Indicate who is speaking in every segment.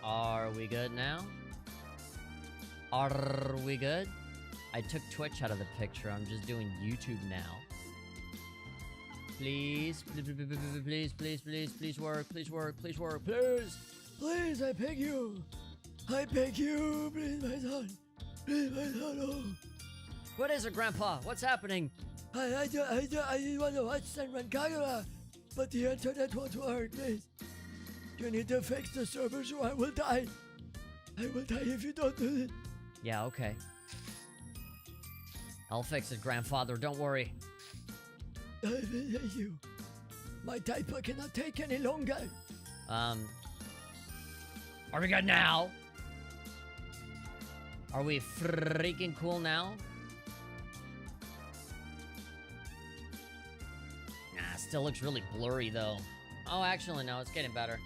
Speaker 1: Are we good now? Are we good? I took Twitch out of the picture. I'm just doing YouTube now. Please, please, please, please, please work, please work, please work, please! Please, I beg you! I beg you, please, my son! Please, my son, oh! What is it, Grandpa? What's happening? I just want to watch Senran Kagura, but the internet won't work, please. You need to fix the servers or I will die. I will die if you don't do it. Yeah, okay. I'll fix it, Grandfather, don't worry. Thank you. My diaper cannot take any longer. Are we good now? Are we freaking cool now? Nah, still looks really blurry though. Oh, actually no, it's getting better.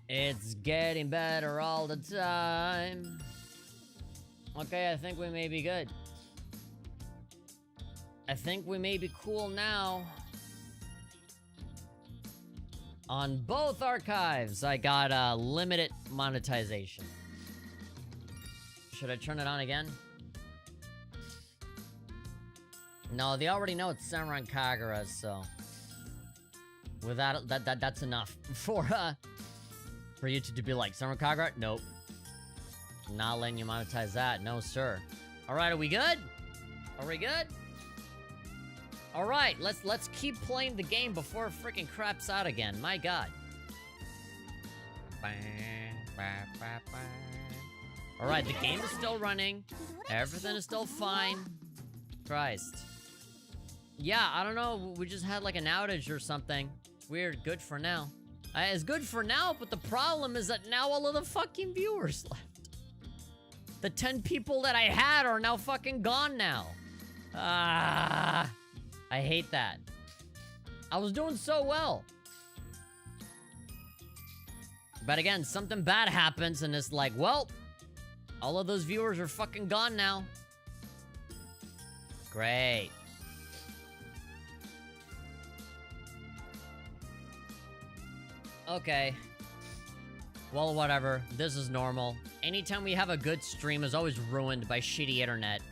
Speaker 1: It's getting better all the time. Okay, I think we may be good. I think we may be cool now. On both archives, I got limited monetization. Should I turn it on again? No, they already know it's Senran Kagura, so without that's enough for you to be like Senran Kagura. Nope, not letting you monetize that. No, sir. All right, are we good? Are we good? All right, let's keep playing the game before it freaking craps out again. My God. All right, the game is still running. Everything is still fine. Christ. Yeah, I don't know. We just had like an outage or something. Weird. Good for now. It's good for now, but the problem is that now all of the fucking viewers left. The 10 people that I had are now fucking gone now. I hate that. I was doing so well. But again, something bad happens and it's like, well, all of those viewers are fucking gone now. Great. Okay. Well, whatever. This is normal. Anytime we have a good stream is always ruined by shitty internet.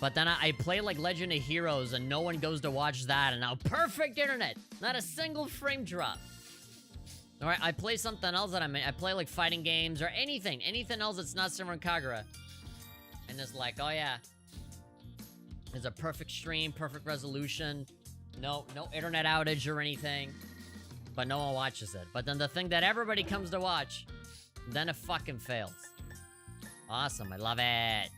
Speaker 1: But then I play like Legend of Heroes and no one goes to watch that and now perfect internet! Not a single frame drop. Alright, I play something else that I play like fighting games or anything else that's not Senran Kagura. And it's like, oh yeah. It's a perfect stream, perfect resolution. No internet outage or anything. But no one watches it. But then the thing that everybody comes to watch, then it fucking fails. Awesome, I love it.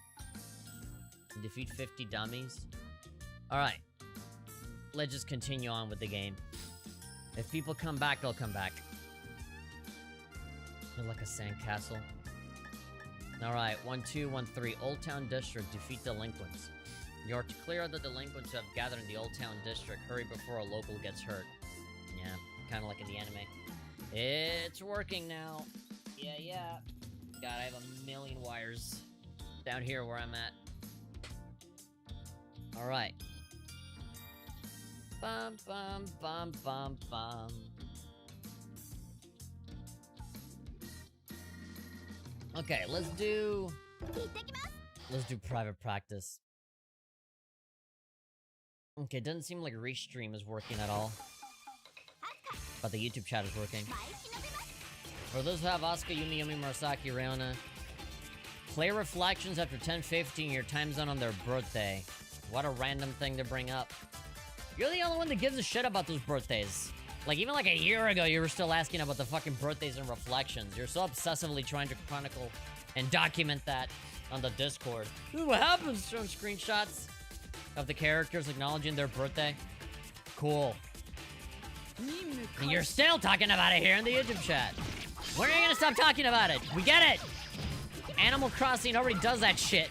Speaker 1: Defeat 50 dummies. Alright. Let's just continue on with the game. If people come back, they'll come back. They're like a sandcastle. Alright, 1213. Old Town District. Defeat delinquents. You are to clear out the delinquents who have gathered in the Old Town District. Hurry before a local gets hurt. Yeah, kind of like in the anime. It's working now. Yeah. God, I have a million wires down here where I'm at. Alright. Bum, bum, bum, bum, bum. Okay, let's do private practice. Okay, doesn't seem like Restream is working at all. But the YouTube chat is working. For those who have Asuka, Yumi, Murasaki, Reona, play Reflections after 10:50 in your time zone on their birthday. What a random thing to bring up. You're the only one that gives a shit about those birthdays. Like, even like a year ago, you were still asking about the fucking birthdays and Reflections. You're so obsessively trying to chronicle and document that on the Discord. Ooh, what happens? Showing screenshots of the characters acknowledging their birthday. Cool. And you're still talking about it here in the YouTube chat. When are you gonna stop talking about it? We get it! Animal Crossing already does that shit.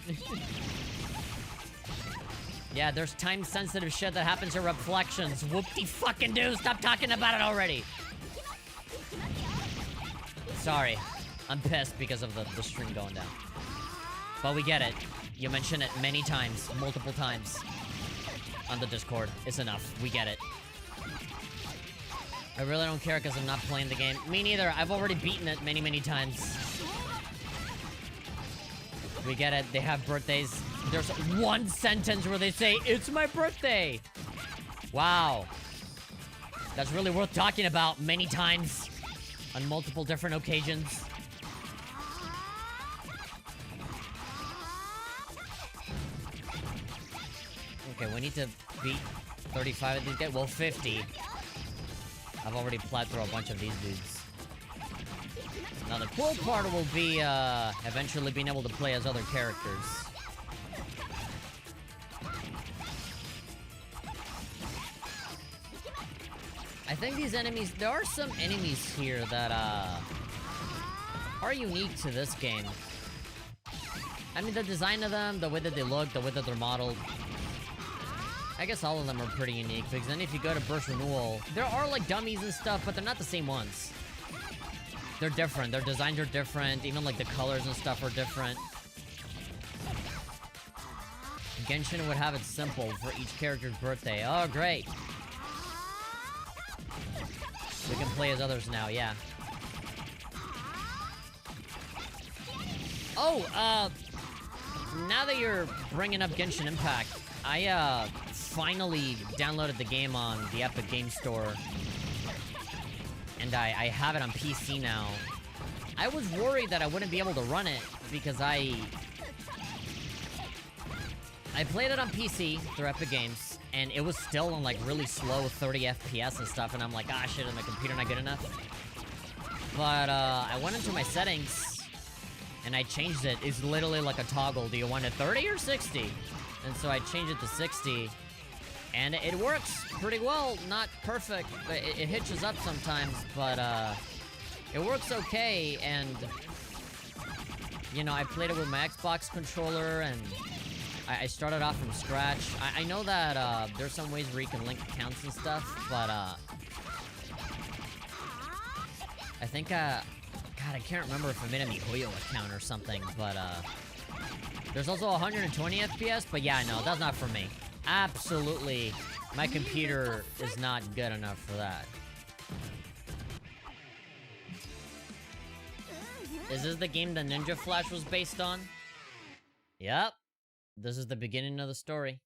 Speaker 1: Yeah, there's time-sensitive shit that happens in Reflections. Whoop-de-fucking-do! Stop talking about it already! Sorry. I'm pissed because of the stream going down. But we get it. You mention it many times, multiple times. On the Discord. It's enough. We get it. I really don't care because I'm not playing the game. Me neither. I've already beaten it many, many times. We get it. They have birthdays. There's one sentence where they say, "It's my birthday." Wow. That's really worth talking about many times. On multiple different occasions. Okay, we need to beat 35 of these guys. Well, 50. I've already played through a bunch of these dudes. Now, the cool part will be, eventually being able to play as other characters. I think these enemies... There are some enemies here that, are unique to this game. I mean, the design of them, the way that they look, the way that they're modeled. I guess all of them are pretty unique, because then if you go to Burst Renewal, there are, like, dummies and stuff, but they're not the same ones. They're different. Their designs are different. Even, like, the colors and stuff are different. Genshin would have it simple for each character's birthday. Oh, great. We can play as others now, yeah. Oh, now that you're bringing up Genshin Impact, I, finally downloaded the game on the Epic Game Store. And I have it on PC now. I was worried that I wouldn't be able to run it, because I played it on PC through Epic Games, and it was still on, like, really slow 30 FPS and stuff, and I'm like, ah, shit, is my computer not good enough? But, I went into my settings, and I changed it. It's literally like a toggle. Do you want it 30 or 60? And so I changed it to 60, and it works pretty well. Not perfect, but it hitches up sometimes, but, it works okay, and, you know, I played it with my Xbox controller, and I started off from scratch. I know that, there's some ways where you can link accounts and stuff, but, I think, God, I can't remember if I made a MiHoYo account or something, but, there's also 120 FPS, but yeah, no, that's not for me. Absolutely, my computer is not good enough for that. Is this the game that Ninja Flash was based on? Yep. This is the beginning of the story.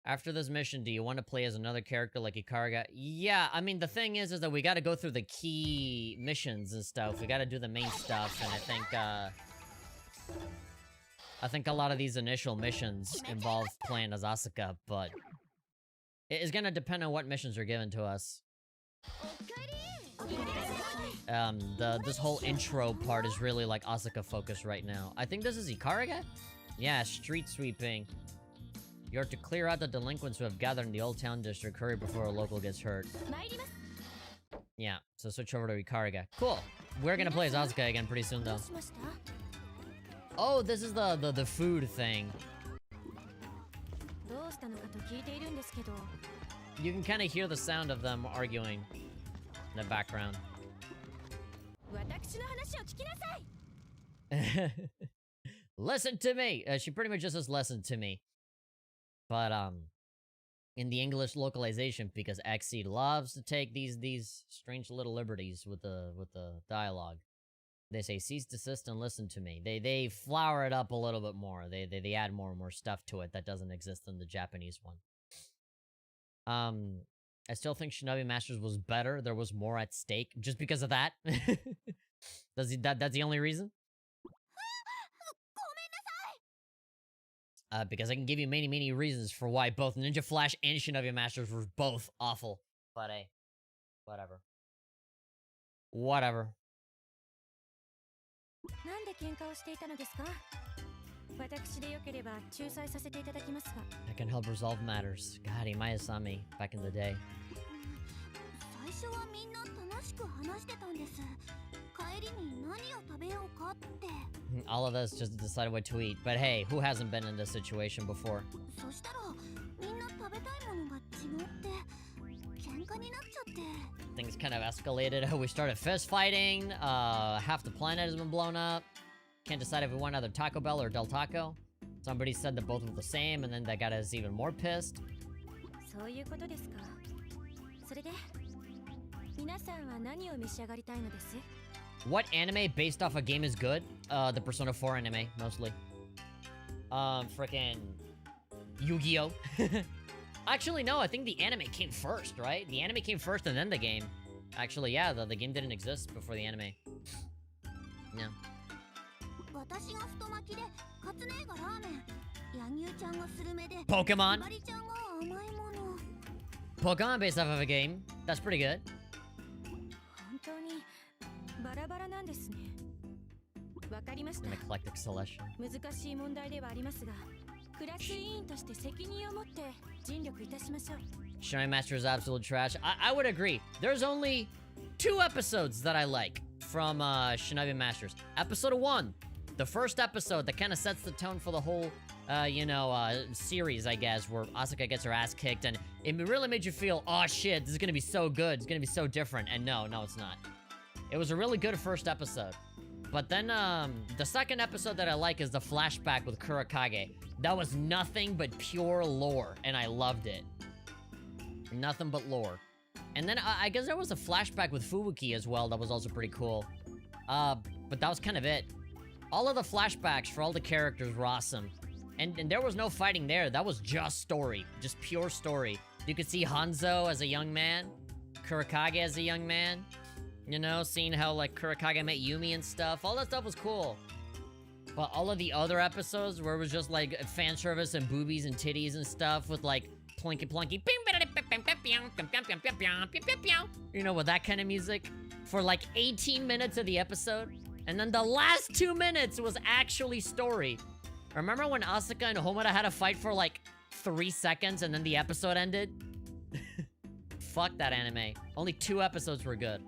Speaker 1: After this mission, do you want to play as another character like Icarus? Yeah, I mean, the thing is that we gotta go through the key missions and stuff. We gotta do the main stuff, and I think a lot of these initial missions involve playing as Asuka, but it is gonna depend on what missions are given to us. This whole intro part is really, like, Asuka focused right now. I think this is Icarus? Yeah, street sweeping. You're to clear out the delinquents who have gathered in the Old Town District. Hurry before a local gets hurt. Yeah, so switch over to Icarus. Cool. We're gonna play as Asuka again pretty soon, though. Oh, this is the food thing. You can kind of hear the sound of them arguing in the background. Listen to me! She pretty much just says listen to me. But, in the English localization, because Xseed loves to take these strange little liberties with the dialogue. They say, cease, desist, and listen to me. They flower it up a little bit more. They add more and more stuff to it that doesn't exist in the Japanese one. I still think Shinobi Masters was better. There was more at stake, just because of that. That's the only reason? Because I can give you many, many reasons for why both Ninja Flash and Shinobi Masters were both awful. But hey, whatever. Whatever. I can help resolve matters. God, Imayasami, back in the day. All of us just decided what to eat. But hey, who hasn't been in this situation before? Things kind of escalated. We started fist fighting. Half the planet has been blown up. Can't decide if we want either Taco Bell or Del Taco. Somebody said that both were the same, and then that got us even more pissed. What anime based off a game is good? The Persona 4 anime, mostly. Frickin' Yu-Gi-Oh! Actually, no, I think the anime came first, right? The anime came first and then the game. Actually, yeah, the game didn't exist before the anime. Yeah. Pokemon? Pokemon based off of a game. That's pretty good. An eclectic selection. Shinobi Master is absolute trash. I would agree. There's only 2 episodes that I like from Shinobi Masters. Episode 1, the first episode that kind of sets the tone for the whole, series, I guess, where Asuka gets her ass kicked, and it really made you feel, oh shit, this is gonna be so good, it's gonna be so different, and no, it's not. It was a really good first episode. But then, the second episode that I like is the flashback with Kurakage. That was nothing but pure lore, and I loved it. Nothing but lore. And then, I guess there was a flashback with Fubuki as well that was also pretty cool. But that was kind of it. All of the flashbacks for all the characters were awesome. And there was no fighting there, that was just story. Just pure story. You could see Hanzo as a young man, Kurakage as a young man. You know, seeing how, like, Kurakage met Yumi and stuff. All that stuff was cool. But all of the other episodes where it was just, like, fan service and boobies and titties and stuff with, like, plunky plunky. You know, with that kind of music. For, like, 18 minutes of the episode. And then the last 2 minutes was actually story. Remember when Asuka and Homura had a fight for, like, 3 seconds and then the episode ended? Fuck that anime. Only 2 episodes were good.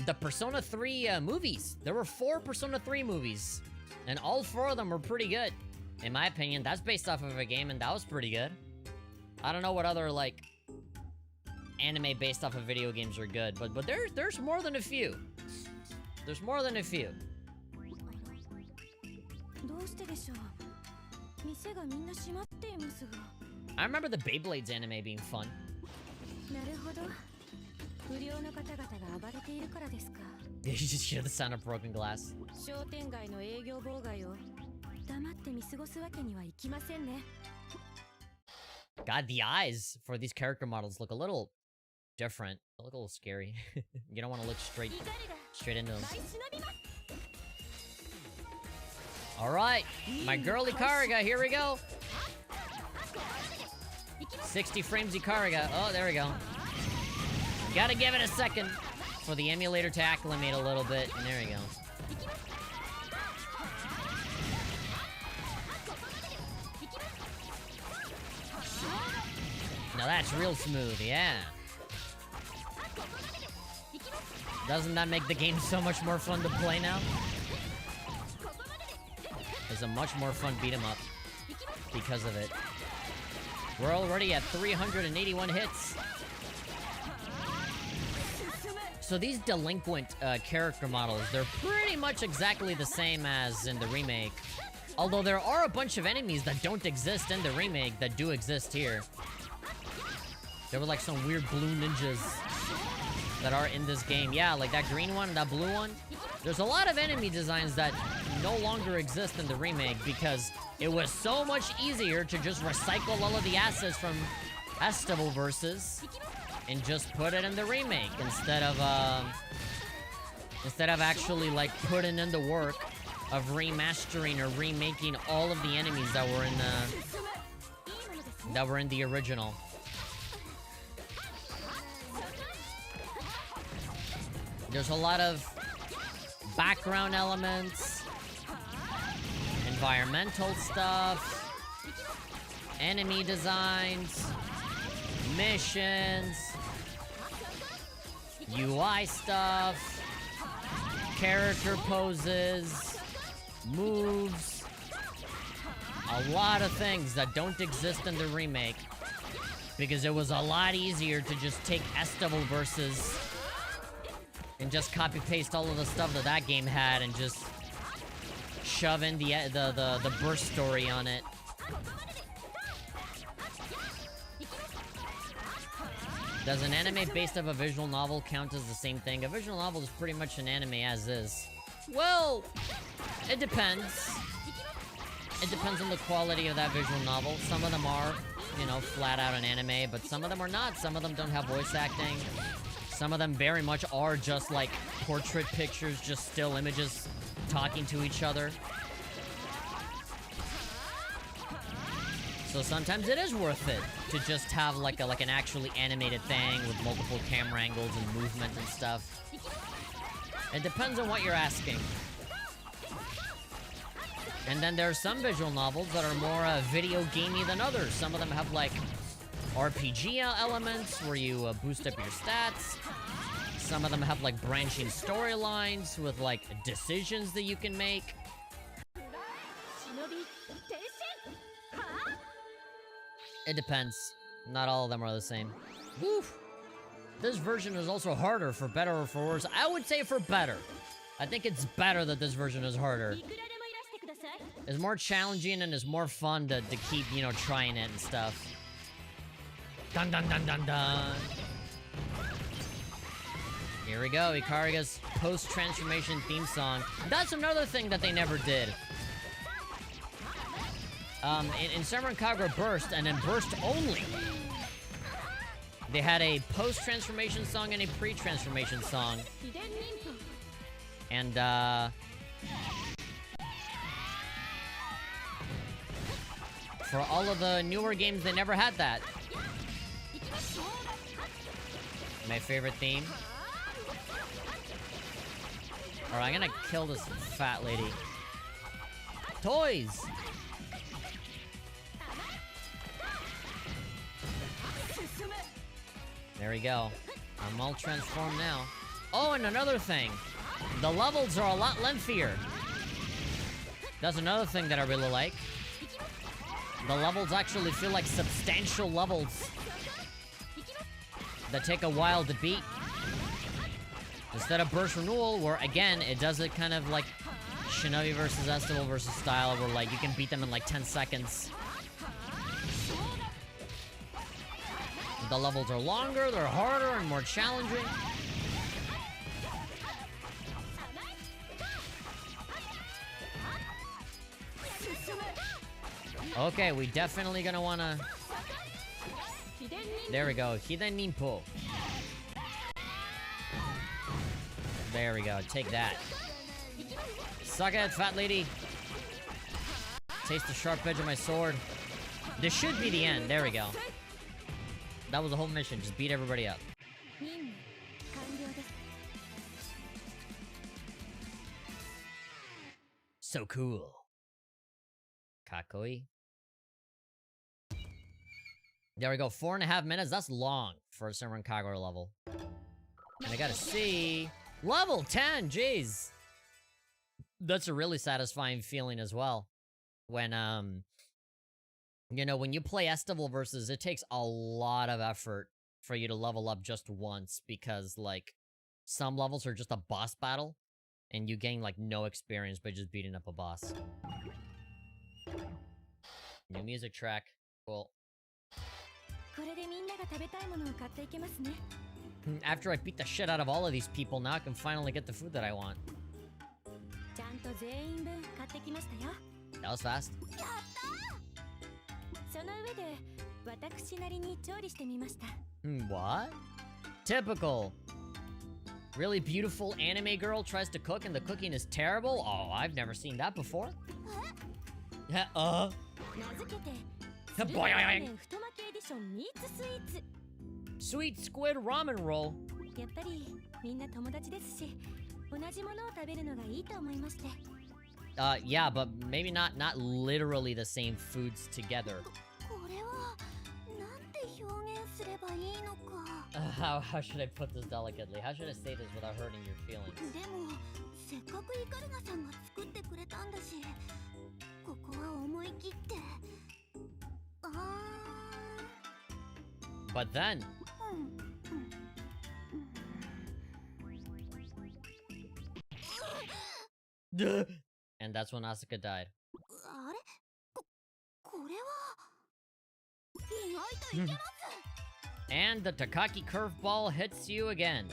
Speaker 1: The Persona 3 movies. There were 4 Persona 3 movies. And all 4 of them were pretty good. In my opinion, that's based off of a game and that was pretty good. I don't know what other, like, anime based off of video games are good, but there's more than a few. There's more than a few. I remember the Beyblades anime being fun. You just hear the sound of broken glass. God, the eyes for these character models look a little different. They look a little scary. You don't want to look straight into them. Alright, my girl Icariga, here we go. 60 frames Icariga. Oh, there we go. Gotta give it a second for the emulator to acclimate a little bit. And there we go. Now that's real smooth, yeah. Doesn't that make the game so much more fun to play now? It's a much more fun beat-em-up because of it. We're already at 381 hits. So these delinquent character models, they're pretty much exactly the same as in the remake. Although there are a bunch of enemies that don't exist in the remake that do exist here. There were like some weird blue ninjas that are in this game. Yeah, like that green one, that blue one. There's a lot of enemy designs that no longer exist in the remake because it was so much easier to just recycle all of the assets from Festival Versus and just put it in the remake instead of actually like putting in the work of remastering or remaking all of the enemies that were in the original. There's a lot of background elements, environmental stuff, enemy designs, missions, UI stuff, character poses, moves, a lot of things that don't exist in the remake because it was a lot easier to just take Festival Versus and just copy-paste all of the stuff that game had and just shove in the burst story on it. Does an anime based off a visual novel count as the same thing? A visual novel is pretty much an anime as is. Well, it depends. It depends on the quality of that visual novel. Some of them are, you know, flat out an anime, but some of them are not. Some of them don't have voice acting. Some of them very much are just like portrait pictures, just still images talking to each other. So sometimes it is worth it to just have like an actually animated thing with multiple camera angles and movement and stuff. It depends on what you're asking. And then there are some visual novels that are more video gamey than others. Some of them have like RPG elements where you boost up your stats. Some of them have like branching storylines with like decisions that you can make. It depends. Not all of them are the same. Woof. This version is also harder, for better or for worse. I would say for better. I think it's better that this version is harder. It's more challenging and it's more fun to keep, you know, trying it and stuff. Dun dun dun dun dun. Here we go, Icarus' post-transformation theme song. That's another thing that they never did. In Senran Kagura Burst, and in Burst only, they had a post-transformation song and a pre-transformation song. And, for all of the newer games, they never had that. My favorite theme. Alright, I'm gonna kill this fat lady. Toys! There we go. I'm all transformed now. Oh, and another thing. The levels are a lot lengthier. That's another thing that I really like. The levels actually feel like substantial levels that take a while to beat. Instead of Burst Renewal, where again, it does it kind of like Shinobi versus Estival versus Style, where like you can beat them in like 10 seconds. The levels are longer, they're harder, and more challenging. Okay, we definitely gonna wanna... There we go, Hiden Ninpo. There we go, take that. Suck it, fat lady. Taste the sharp edge of my sword. This should be the end, there we go. That was the whole mission, just beat everybody up. So cool. Kakoi. There we go, 4.5 minutes. That's long for a Senran Kagura level. And I gotta see... Level 10, jeez! That's a really satisfying feeling as well. When, you know, when you play Estival versus, it takes a lot of effort for you to level up just once, because, like, some levels are just a boss battle, and you gain, like, no experience by just beating up a boss. New music track. Cool. After I beat the shit out of all of these people, now I can finally get the food that I want. That was fast. What? Typical. Really beautiful anime girl tries to cook and the cooking is terrible? Oh, I've never seen that before. Sweet squid ramen roll. Yeah, but maybe not literally the same foods together. How should I put this delicately? How should I say this without hurting your feelings? But then... And that's when Asuka died. And the Takaki curveball hits you again.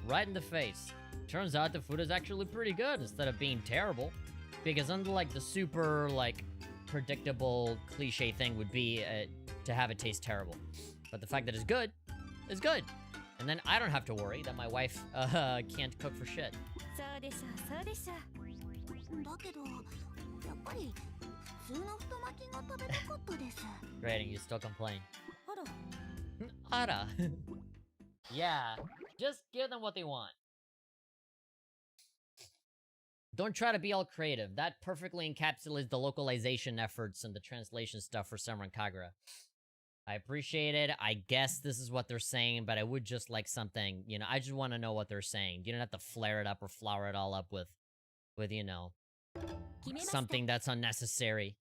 Speaker 1: Right in the face. Turns out the food is actually pretty good instead of being terrible. Because unlike the super, like, predictable cliche thing would be to have it taste terrible. But the fact that it's good is good. And then I don't have to worry that my wife can't cook for shit. Great, and you still complain. Ara. Yeah, just give them what they want. Don't try to be all creative. That perfectly encapsulates the localization efforts and the translation stuff for Senran Kagura. I appreciate it. I guess this is what they're saying, but I would just like something, you know, I just want to know what they're saying. You don't have to flare it up or flower it all up with, you know, something that's unnecessary.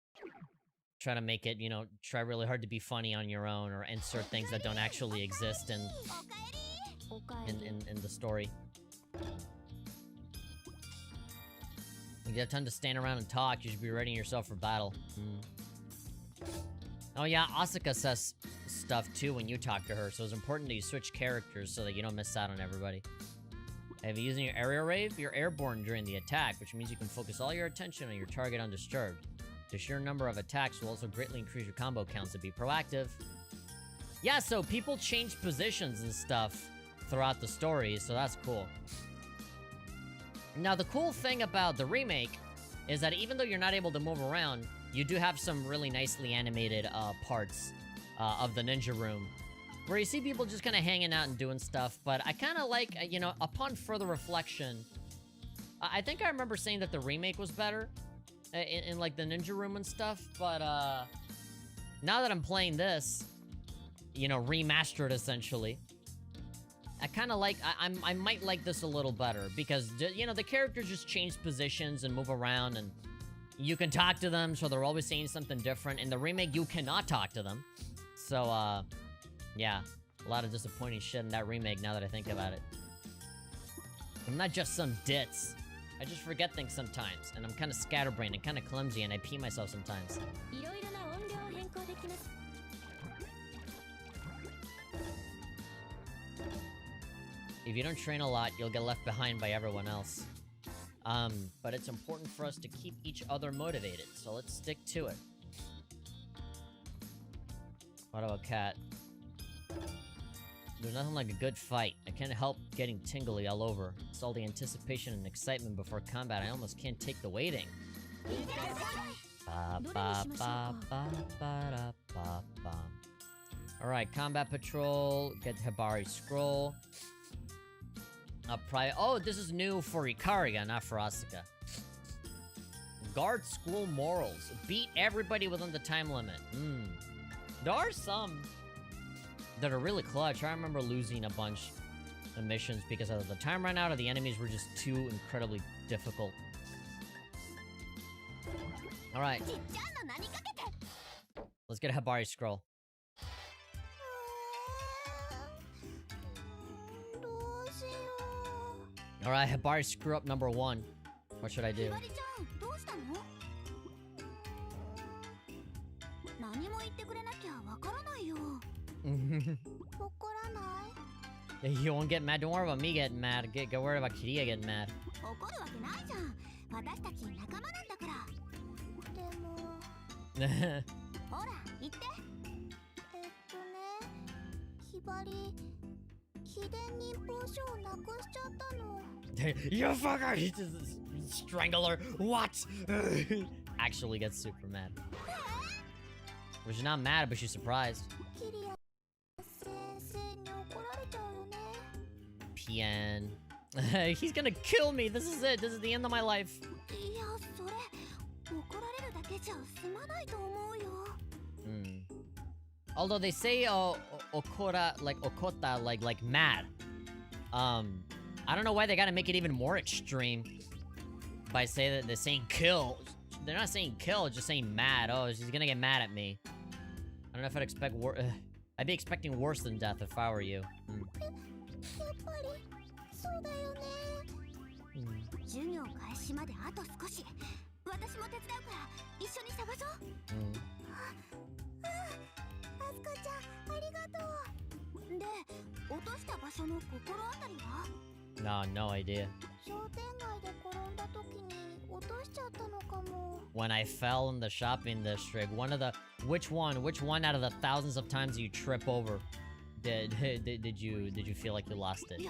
Speaker 1: Try to make it, you know, try really hard to be funny on your own or insert things that don't actually exist in the story. You have time to stand around and talk, you should be readying yourself for battle. Oh yeah, Asuka says stuff too when you talk to her, so it's important that you switch characters so that you don't miss out on everybody. If you're using your area rave, you're airborne during the attack, which means you can focus all your attention on your target undisturbed. The sheer number of attacks will also greatly increase your combo counts to be proactive. Yeah, so people change positions and stuff throughout the story, so that's cool. Now, the cool thing about the remake is that even though you're not able to move around, you do have some really nicely animated parts of the ninja room where you see people just kind of hanging out and doing stuff, but I kind of like, you know, upon further reflection, I think I remember saying that the remake was better in like the ninja room and stuff, but now that I'm playing this, you know, remastered essentially, I kind of like, I might like this a little better because, you know, the characters just change positions and move around and you can talk to them, so they're always saying something different. In the remake, you cannot talk to them. So, yeah, a lot of disappointing shit in that remake now that I think about it. I'm not just some ditz. I just forget things sometimes, and I'm kind of scatterbrained and kind of clumsy, and I pee myself sometimes. If you don't train a lot, you'll get left behind by everyone else. But it's important for us to keep each other motivated, so let's stick to it. What about Cat? There's nothing like a good fight. I can't help getting tingly all over. It's all the anticipation and excitement before combat. I almost can't take the waiting. Alright, Combat Patrol. Get Hibari Scroll. Oh, this is new for Ikaria, not for Asuka. Guard school morals. Beat everybody within the time limit. There are some that are really clutch. I remember losing a bunch of missions because either the time ran out or the enemies were just too incredibly difficult. Alright. Let's get a Hibari Scroll. Alright, Hibari screw up number 1. What should I do? You won't get mad. Don't worry about me getting mad. Get worried about Kiria getting mad. You fucker! He just strangle her. What? Actually gets super mad. Well, she's not mad, but she's surprised. PN. He's gonna kill me. This is it. This is the end of my life. Although they say okora, like okota, like mad. I don't know why they gotta make it even more extreme by saying that they're saying kill. They're not saying kill, just saying mad. Oh, she's gonna get mad at me. I don't know if I'd expect I'd be expecting worse than death if I were you. No, no idea. When I fell in the shopping district, which one out of the thousands of times you trip over did you feel like you lost it?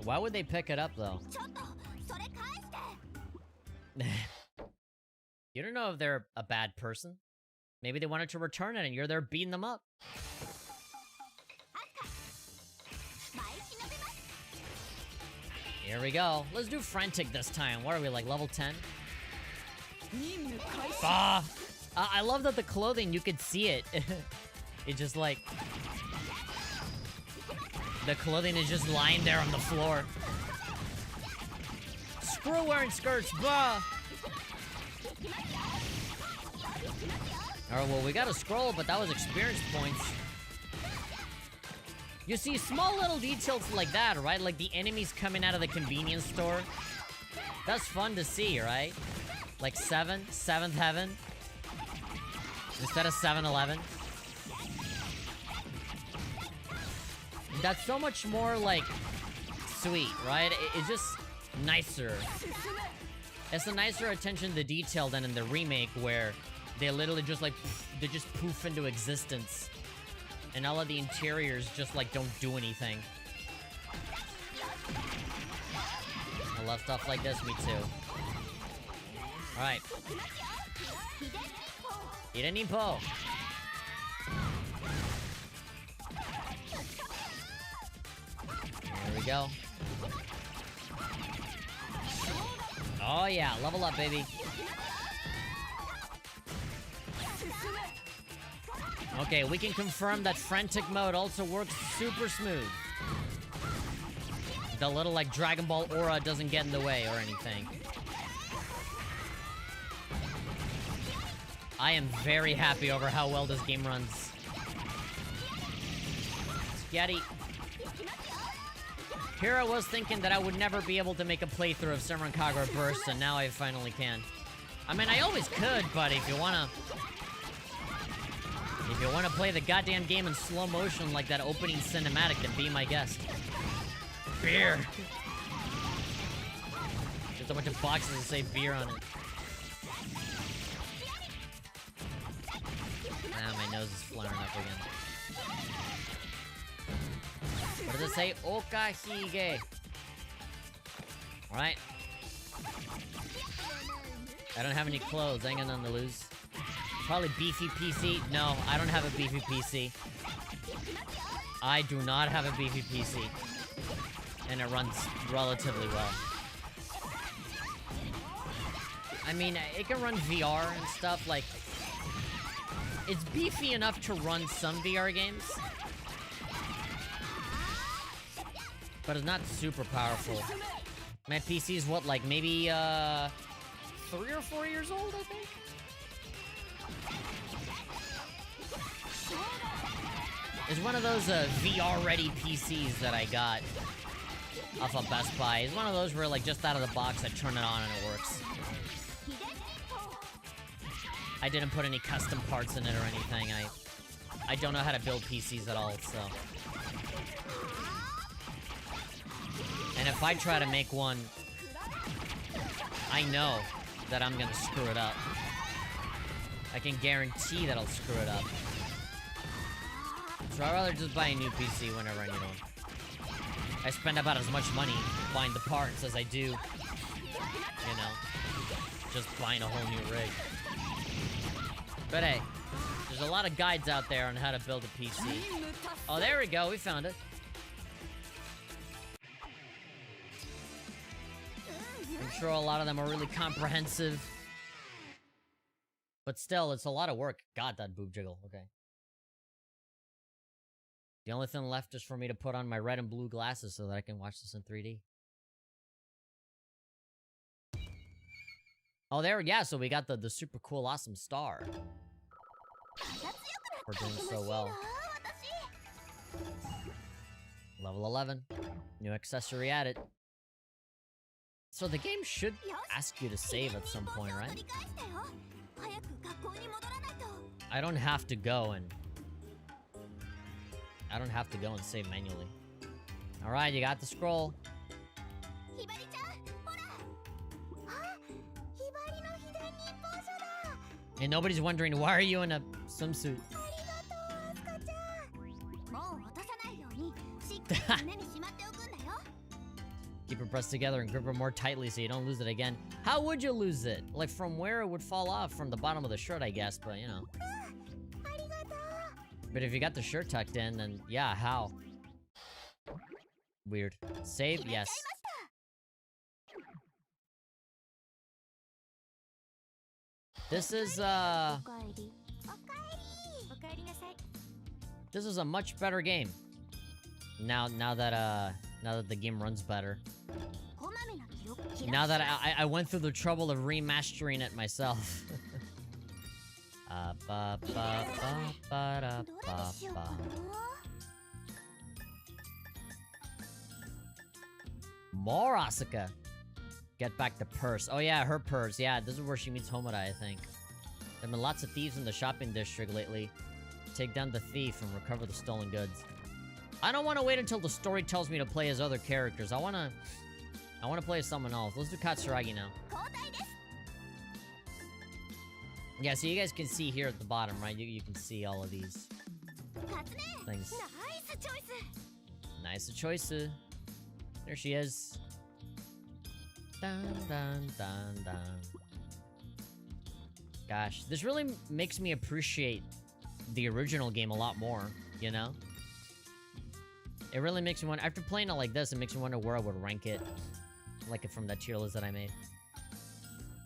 Speaker 1: Why would they pick it up though? You don't know if they're a bad person. Maybe they wanted to return it and you're there beating them up. Here we go. Let's do Frantic this time. What are we, like, level 10? Ah! I love that the clothing, you could see it. It just, like... The clothing is just lying there on the floor. Screw wearing skirts, bah! Alright, well, we got a scroll, but that was experience points. You see, small little details like that, right? Like the enemies coming out of the convenience store. That's fun to see, right? Like 7th heaven. Instead of 7-Eleven. That's so much more, like, sweet, right? It's just nicer. It's a nicer attention to detail than in the remake where they literally just, like, they just poof into existence. And all of the interiors just, like, don't do anything. I love stuff like this, me too. Alright. Hidenimpo. There we go. Oh yeah, level up, baby. Okay, we can confirm that Frantic Mode also works super smooth. The little, like, Dragon Ball aura doesn't get in the way or anything. I am very happy over how well this game runs. Spaghetti. Here I was thinking that I would never be able to make a playthrough of Senran Kagura Burst, and now I finally can. I mean, I always could, but if you wanna play the goddamn game in slow motion like that opening cinematic, then be my guest. Beer! Just a bunch of boxes that say beer on it. Ah, my nose is flaring up again. What does it say? Okahige. Alright. I don't have any clothes. I ain't got nothing to lose. Probably beefy PC. No, I don't have a beefy PC. I do not have a beefy PC. And it runs relatively well. I mean, it can run VR and stuff, like... It's beefy enough to run some VR games. But it's not super powerful. My PC is what, like, maybe, 3 or 4 years old, I think? It's one of those, VR-ready PCs that I got off of Best Buy. It's one of those where, like, just out of the box, I turn it on and it works. I didn't put any custom parts in it or anything. I don't know how to build PCs at all, so... And if I try to make one, I know that I'm gonna screw it up. I can guarantee that I'll screw it up. So I'd rather just buy a new PC whenever I need one. I spend about as much money buying the parts as I do, you know, just buying a whole new rig. But hey, there's a lot of guides out there on how to build a PC. Oh, there we go, we found it. I'm sure a lot of them are really comprehensive. But still, it's a lot of work. God, that boob jiggle. Okay. The only thing left is for me to put on my red and blue glasses so that I can watch this in 3D. Oh, there, yeah, so we got the super cool, awesome star. We're doing so well. Level 11. New accessory added. So the game should ask you to save at some point, right? I don't have to go and save manually. Alright, you got the scroll. And nobody's wondering, why are you in a swimsuit? Keep it pressed together and grip it more tightly so you don't lose it again. How would you lose it? Like, from where it would fall off? From the bottom of the shirt, I guess, but you know. But if you got the shirt tucked in, then yeah, how? Weird. Save? Yes. This is a much better game. Now that the game runs better. Now that I went through the trouble of remastering it myself. More Asuka. Get back the purse. Oh yeah, her purse. Yeah, this is where she meets Homura, I think. There've been lots of thieves in the shopping district lately. Take down the thief and recover the stolen goods. I don't want to wait until the story tells me to play as other characters. I want to play as someone else. Let's do Katsuragi now. Yeah, so you guys can see here at the bottom, right? You can see all of these things. Nice choice. There she is. Dun, dun, dun, dun. Gosh, this really makes me appreciate the original game a lot more, you know? It really makes me wonder, after playing it like this, it makes me wonder where I would rank it. Like it from that tier list that I made.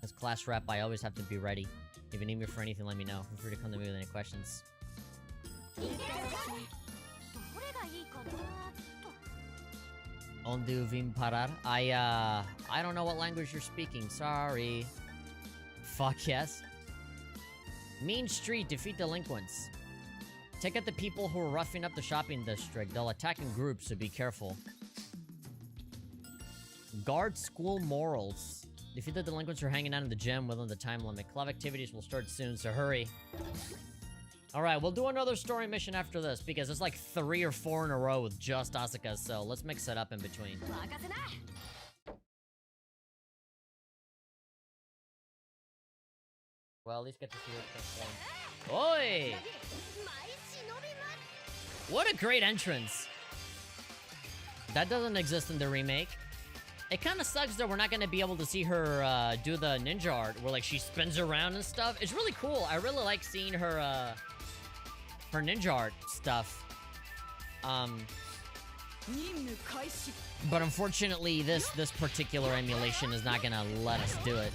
Speaker 1: As class rep, I always have to be ready. If you need me for anything, let me know. Feel free to come to me with any questions. Onde vim parar? I don't know what language you're speaking. Sorry. Fuck yes. Mean Street, defeat delinquents. Take out the people who are roughing up the shopping district. They'll attack in groups, so be careful. Guard school morals. Defeat the delinquents who are hanging out in the gym within the time limit. Club activities will start soon, so hurry. Alright, we'll do another story mission after this, because it's like 3 or 4 in a row with just Asuka, so let's mix it up in between. Well, at least get to see her transform. Oi! What a great entrance! That doesn't exist in the remake. It kind of sucks that we're not going to be able to see her do the ninja art, where like she spins around and stuff. It's really cool. I really like seeing her her ninja art stuff. But unfortunately, this particular emulation is not going to let us do it.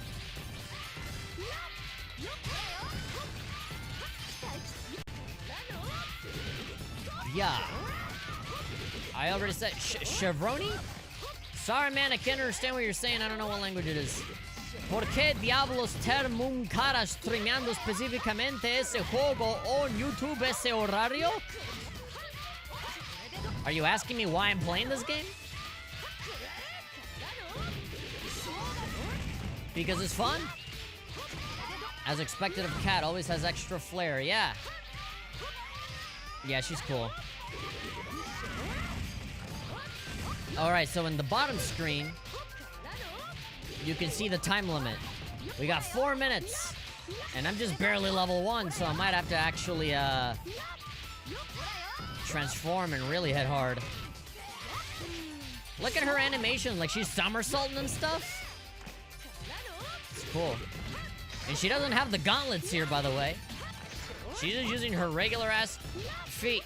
Speaker 1: Yeah. I already said Chevroni? Sorry, man, I can't understand what you're saying. I don't know what language it is. ¿Por qué diablos termum cara streameando específicamente ese juego on YouTube ese horario? Are you asking me why I'm playing this game? Because it's fun? As expected of Cat, always has extra flair, yeah. Yeah, she's cool. Alright, so in the bottom screen, you can see the time limit. We got 4 minutes, and I'm just barely level 1, so I might have to actually, transform and really hit hard. Look at her animation, like she's somersaulting and stuff. It's cool. And she doesn't have the gauntlets here, by the way. She's just using her regular-ass feet.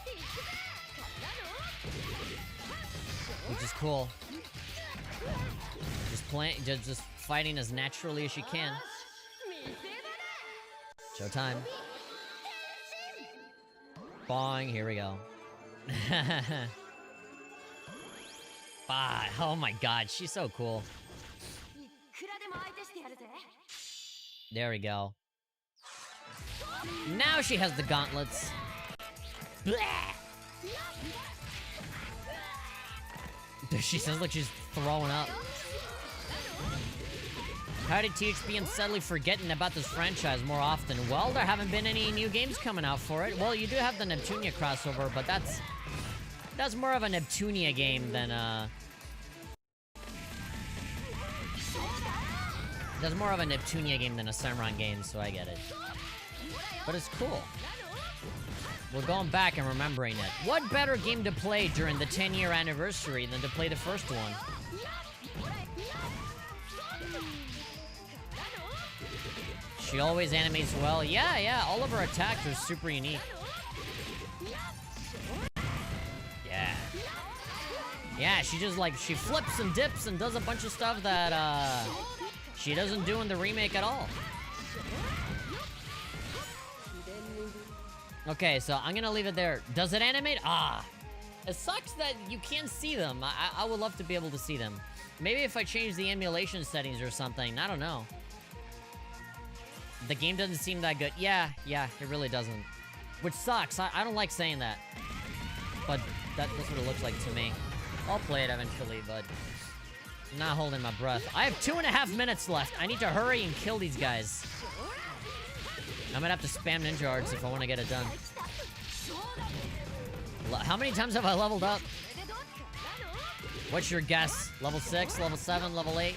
Speaker 1: Which is cool. Just fighting as naturally as she can. Showtime. Boing, here we go. Oh my god, she's so cool. There we go. Now she has the gauntlets. Blah! She sounds like she's throwing up. How did THP and steadily forgetting about this franchise more often? Well, there haven't been any new games coming out for it. Well, you do have the Neptunia crossover, but that's more of a Neptunia game than that's more of a Neptunia game than a Senran game, so I get it. But it's cool. We're going back and remembering it. What better game to play during the 10-year anniversary than to play the first one? She always animates well. Yeah, all of her attacks are super unique. Yeah, she just like, she flips and dips and does a bunch of stuff that, she doesn't do in the remake at all. Okay, so I'm gonna leave it there. Does it animate? Ah! It sucks that you can't see them. I would love to be able to see them. Maybe if I change the emulation settings or something. I don't know. The game doesn't seem that good. Yeah, it really doesn't. Which sucks. I don't like saying that. But that's what it looks like to me. I'll play it eventually, but I'm not holding my breath. I have 2.5 minutes left. I need to hurry and kill these guys. I'm gonna have to spam ninja arts if I want to get it done. How many times have I leveled up? What's your guess? Level 6, level 7, level 8?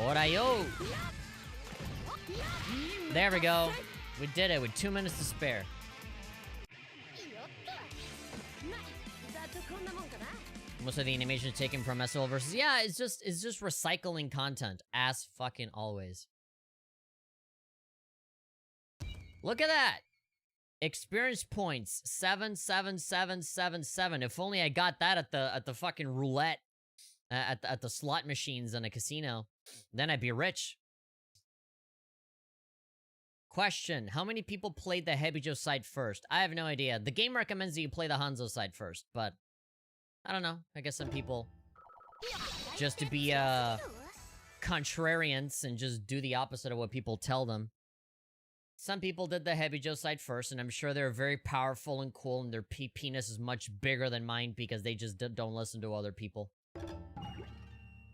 Speaker 1: Ora yo! There we go. We did it with 2 minutes to spare. Most of the animation is taken from SOL versus... Yeah, it's just recycling content. As fucking always. Look at that! Experience points. 77777. If only I got that at the fucking roulette. At the slot machines in a casino. Then I'd be rich. Question. How many people played the Hebijo side first? I have no idea. The game recommends that you play the Hanzo side first, but... I don't know. I guess some people... just to be, contrarians and just do the opposite of what people tell them. Some people did the Hebijo side first, and I'm sure they're very powerful and cool, and their penis is much bigger than mine because they just don't listen to other people.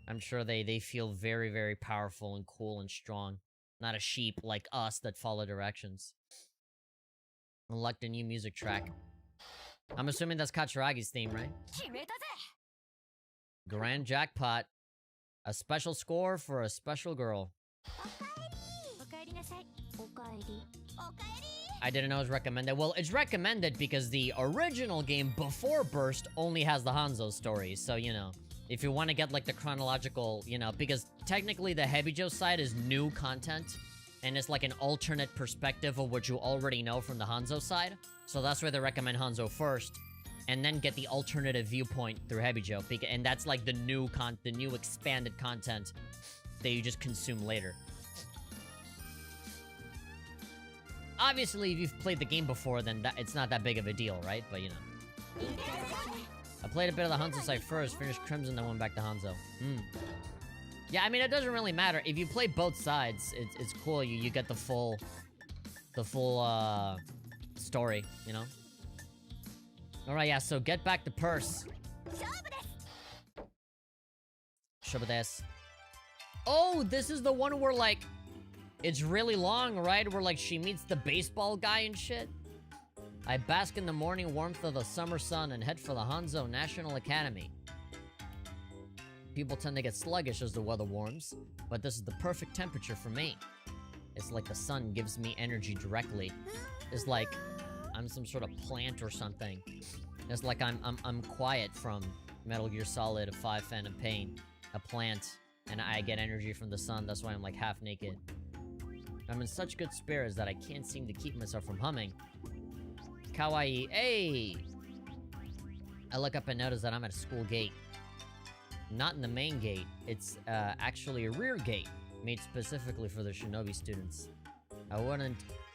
Speaker 1: I'm sure they feel very, very powerful and cool and strong. Not a sheep like us that follow directions. Unlock the new music track. I'm assuming that's Katsuragi's theme, right? Grand jackpot. A special score for a special girl. I didn't know it was recommended. Well, it's recommended because the original game before Burst only has the Hanzo story. So, you know, if you want to get, like, the chronological, you know, because technically the Hebijo side is new content. And it's like an alternate perspective of what you already know from the Hanzo side. So that's why they recommend Hanzo first. And then get the alternative viewpoint through Hebijo. And that's like the new expanded content that you just consume later. Obviously, if you've played the game before, then it's not that big of a deal, right? But, you know. I played a bit of the Hanzo side first, finished Crimson, then went back to Hanzo. Yeah, I mean, it doesn't really matter. If you play both sides, it's cool. You get the full story, you know? Alright, yeah, so get back the purse. Shobu desu. Oh, this is the one where, like, it's really long, right? Where, like, she meets the baseball guy and shit. I bask in the morning warmth of the summer sun and head for the Hanzo National Academy. People tend to get sluggish as the weather warms, but this is the perfect temperature for me. It's like the sun gives me energy directly. It's like I'm some sort of plant or something. It's like I'm quiet from Metal Gear Solid 5 Phantom Pain. A plant, and I get energy from the sun, that's why I'm like half naked. I'm in such good spirits that I can't seem to keep myself from humming. Kawaii, hey! I look up and notice that I'm at a school gate. Not in the main gate, it's actually a rear gate, made specifically for the shinobi students.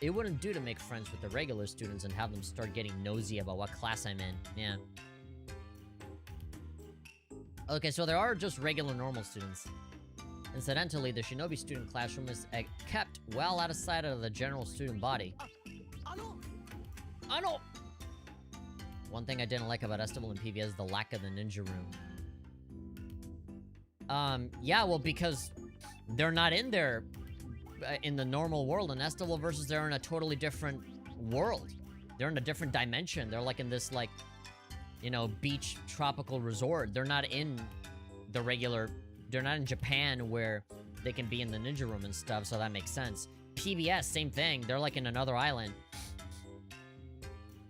Speaker 1: It wouldn't do to make friends with the regular students and have them start getting nosy about what class I'm in, yeah. Okay, so there are just regular normal students. Incidentally, the shinobi student classroom is kept well out of sight of the general student body. Ano! One thing I didn't like about Estival and PVS is the lack of the ninja room. Yeah, well, because they're not in there in the normal world. In Estival versus they're in a totally different world. They're in a different dimension. They're like in this, like, you know, beach tropical resort. They're not in the regular... They're not in Japan where they can be in the ninja room and stuff, so that makes sense. PBS, same thing. They're like in another island.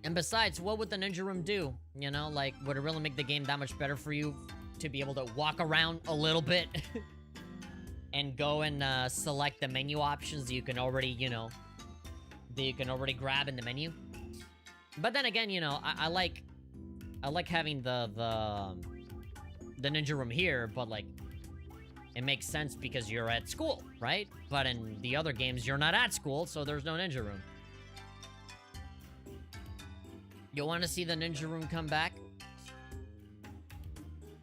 Speaker 1: And besides, what would the ninja room do? You know, like, would it really make the game that much better for you to be able to walk around a little bit? And go and select the menu options that you can already, you know, that you can already grab in the menu? But then again, you know, I like having the ninja room here, but like, it makes sense because you're at school, right? But in the other games, you're not at school, so there's no ninja room. You want to see the ninja room come back?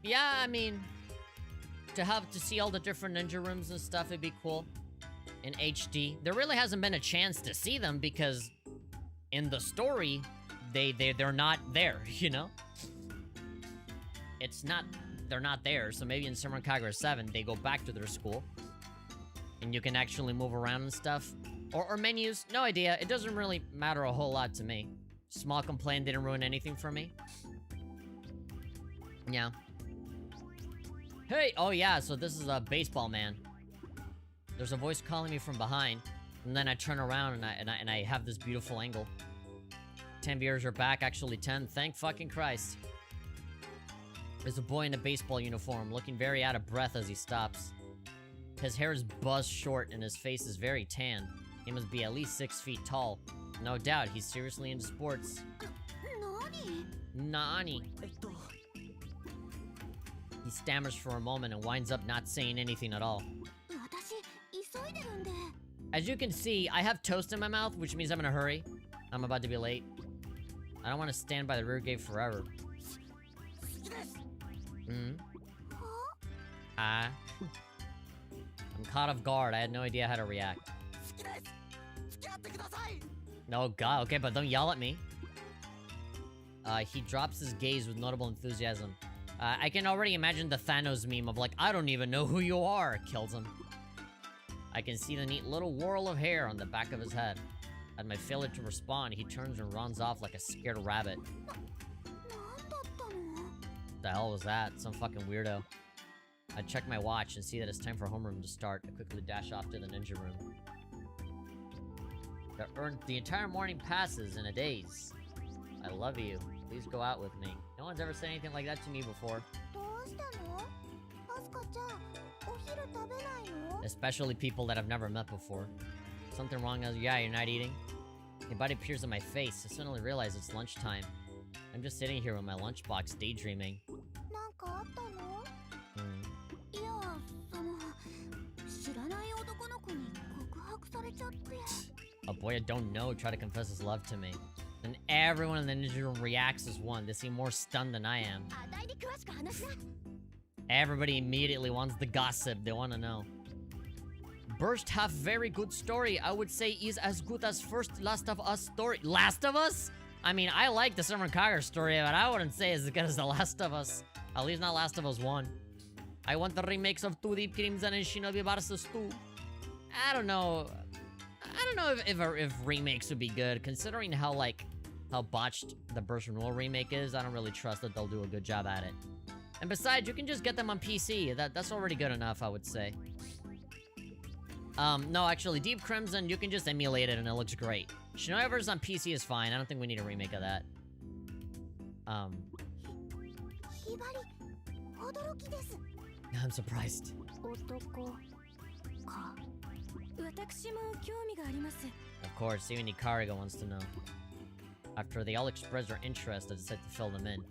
Speaker 1: Yeah, I mean, to see all the different ninja rooms and stuff, it'd be cool. In HD. There really hasn't been a chance to see them because in the story, they're not there, you know? They're not there, so maybe in Senran Kagura 7, they go back to their school. And you can actually move around and stuff. Or menus, no idea. It doesn't really matter a whole lot to me. Small complaint didn't ruin anything for me. Yeah. Hey! Oh yeah, so this is a baseball man. There's a voice calling me from behind. And then I turn around and I have this beautiful angle. 10 viewers are back, actually 10. Thank fucking Christ. There's a boy in a baseball uniform, looking very out of breath as he stops. His hair is buzzed short and his face is very tan. He must be at least 6 feet tall. No doubt, he's seriously into sports. Nani? He stammers for a moment and winds up not saying anything at all. As you can see, I have toast in my mouth, which means I'm in a hurry. I'm about to be late. I don't want to stand by the rear gate forever. I'm caught off guard. I had no idea how to react. No, God, okay, but don't yell at me. He drops his gaze with notable enthusiasm. I can already imagine the Thanos meme of like, I don't even know who you are, kills him. I can see the neat little whorl of hair on the back of his head. At my failure to respond, he turns and runs off like a scared rabbit. The hell was that? Some fucking weirdo. I check my watch and see that it's time for homeroom to start. I quickly dash off to the ninja room. The entire morning passes in a daze. I love you. Please go out with me. No one's ever said anything like that to me before. Especially people that I've never met before. Something wrong? Yeah, you're not eating? Hibari appears in my face. I suddenly realize it's lunchtime. I'm just sitting here with my lunchbox daydreaming. A boy I don't know tried to confess his love to me. Then everyone in the ninja room reacts as one. They seem more stunned than I am. Everybody immediately wants the gossip. They want to know. Burst have very good story. I would say is as good as first Last of Us story. Last of Us? I mean, I like the Senran Kagura story, but I wouldn't say as good as The Last of Us. At least not Last of Us 1. I want the remakes of 2D Crimson and Shinobi vs. 2. I don't know if remakes would be good, considering how botched the Burst Renewal remake is. I don't really trust that they'll do a good job at it. And besides, you can just get them on PC. That's already good enough, I would say. No, actually, Deep Crimson, you can just emulate it and it looks great. Shinobi vs. on PC is fine. I don't think we need a remake of that. I'm surprised. Of course, even Ikariga wants to know. After they all express their interest, I decide to fill them in.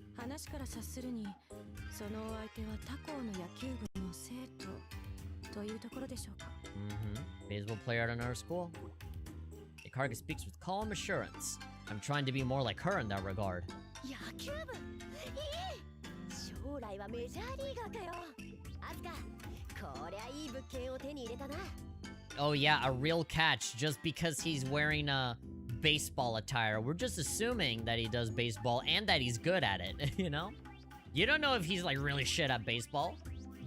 Speaker 1: Baseball player at another school. Icarus speaks with calm assurance. I'm trying to be more like her in that regard. Oh yeah, a real catch just because he's wearing a baseball attire. We're just assuming that he does baseball and that he's good at it, you know? You don't know if he's like really shit at baseball.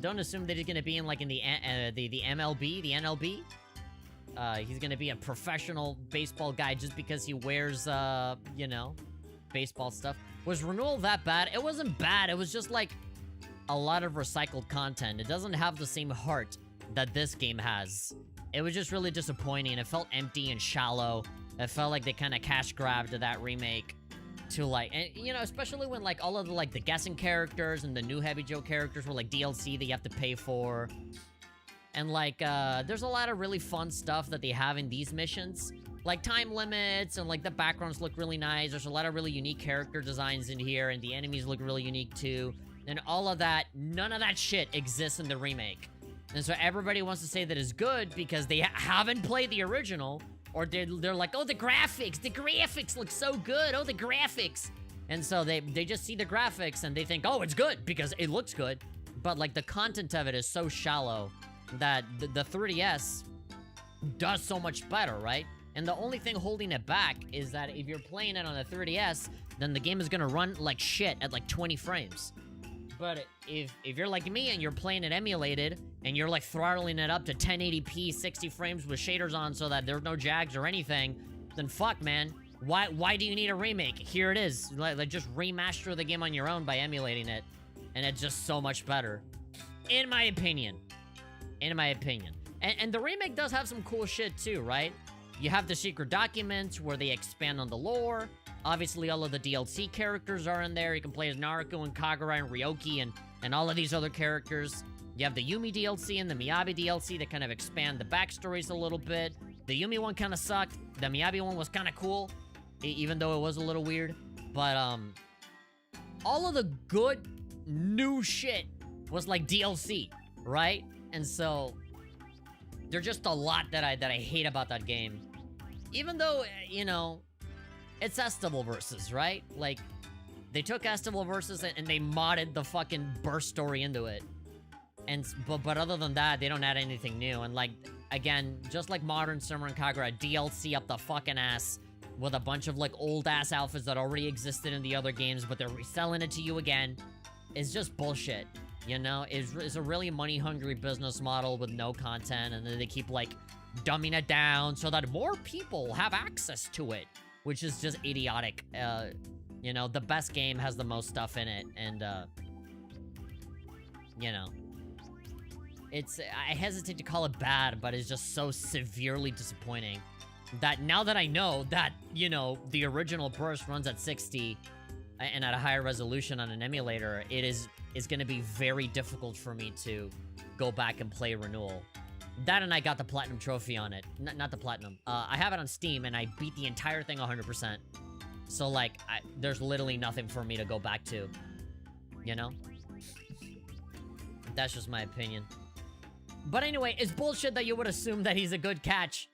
Speaker 1: Don't assume that he's gonna be in like in the MLB, the NLB. He's gonna be a professional baseball guy just because he wears, you know, baseball stuff. Was Renewal that bad? It wasn't bad. It was just like a lot of recycled content. It doesn't have the same heart that this game has. It was just really disappointing. It felt empty and shallow. It felt like they kind of cash grabbed that remake to like, and you know, especially when like all of the like the guessing characters and the new Heavy Joe characters were like DLC that you have to pay for. And like, there's a lot of really fun stuff that they have in these missions. Like time limits and like the backgrounds look really nice. There's a lot of really unique character designs in here and the enemies look really unique too. And all of that, none of that shit exists in the remake. And so everybody wants to say that it's good because they haven't played the original, or they're like, oh, the graphics look so good, oh, the graphics. And so they just see the graphics and they think, oh, it's good because it looks good. But like the content of it is so shallow that the 3DS does so much better, right? And the only thing holding it back is that if you're playing it on the 3DS, then the game is gonna run like shit at like 20 frames. But if you're like me and you're playing it emulated, and you're like throttling it up to 1080p, 60 frames with shaders on so that there's no jags or anything, then fuck, man. Why do you need a remake? Here it is. Like just remaster the game on your own by emulating it. And it's just so much better. In my opinion. In my opinion. And the remake does have some cool shit too, right? You have the secret documents where they expand on the lore. Obviously, all of the DLC characters are in there. You can play as Naruto and Kagura and Ryoki and all of these other characters. You have the Yumi DLC and the Miyabi DLC that kind of expand the backstories a little bit. The Yumi one kind of sucked. The Miyabi one was kind of cool, even though it was a little weird. But, all of the good new shit was like DLC, right? And so, there's just a lot that I hate about that game. Even though, you know, it's Estival Versus, right? Like, they took Estival Versus and they modded the fucking burst story into it. And but other than that, they don't add anything new. And like, again, just like modern Senran Kagura, DLC up the fucking ass with a bunch of like old ass outfits that already existed in the other games, but they're reselling it to you again. It's just bullshit. You know, it's a really money-hungry business model with no content, and then they keep, like, dumbing it down so that more people have access to it, which is just idiotic. You know, the best game has the most stuff in it, and, you know, I hesitate to call it bad, but it's just so severely disappointing that now that I know that, you know, the original burst runs at 60 and at a higher resolution on an emulator, it's gonna be very difficult for me to go back and play Renewal. That and I got the Platinum Trophy on it. Not the Platinum. I have it on Steam, and I beat the entire thing 100%. So, like, there's literally nothing for me to go back to. You know? That's just my opinion. But anyway, it's bullshit that you would assume that he's a good catch.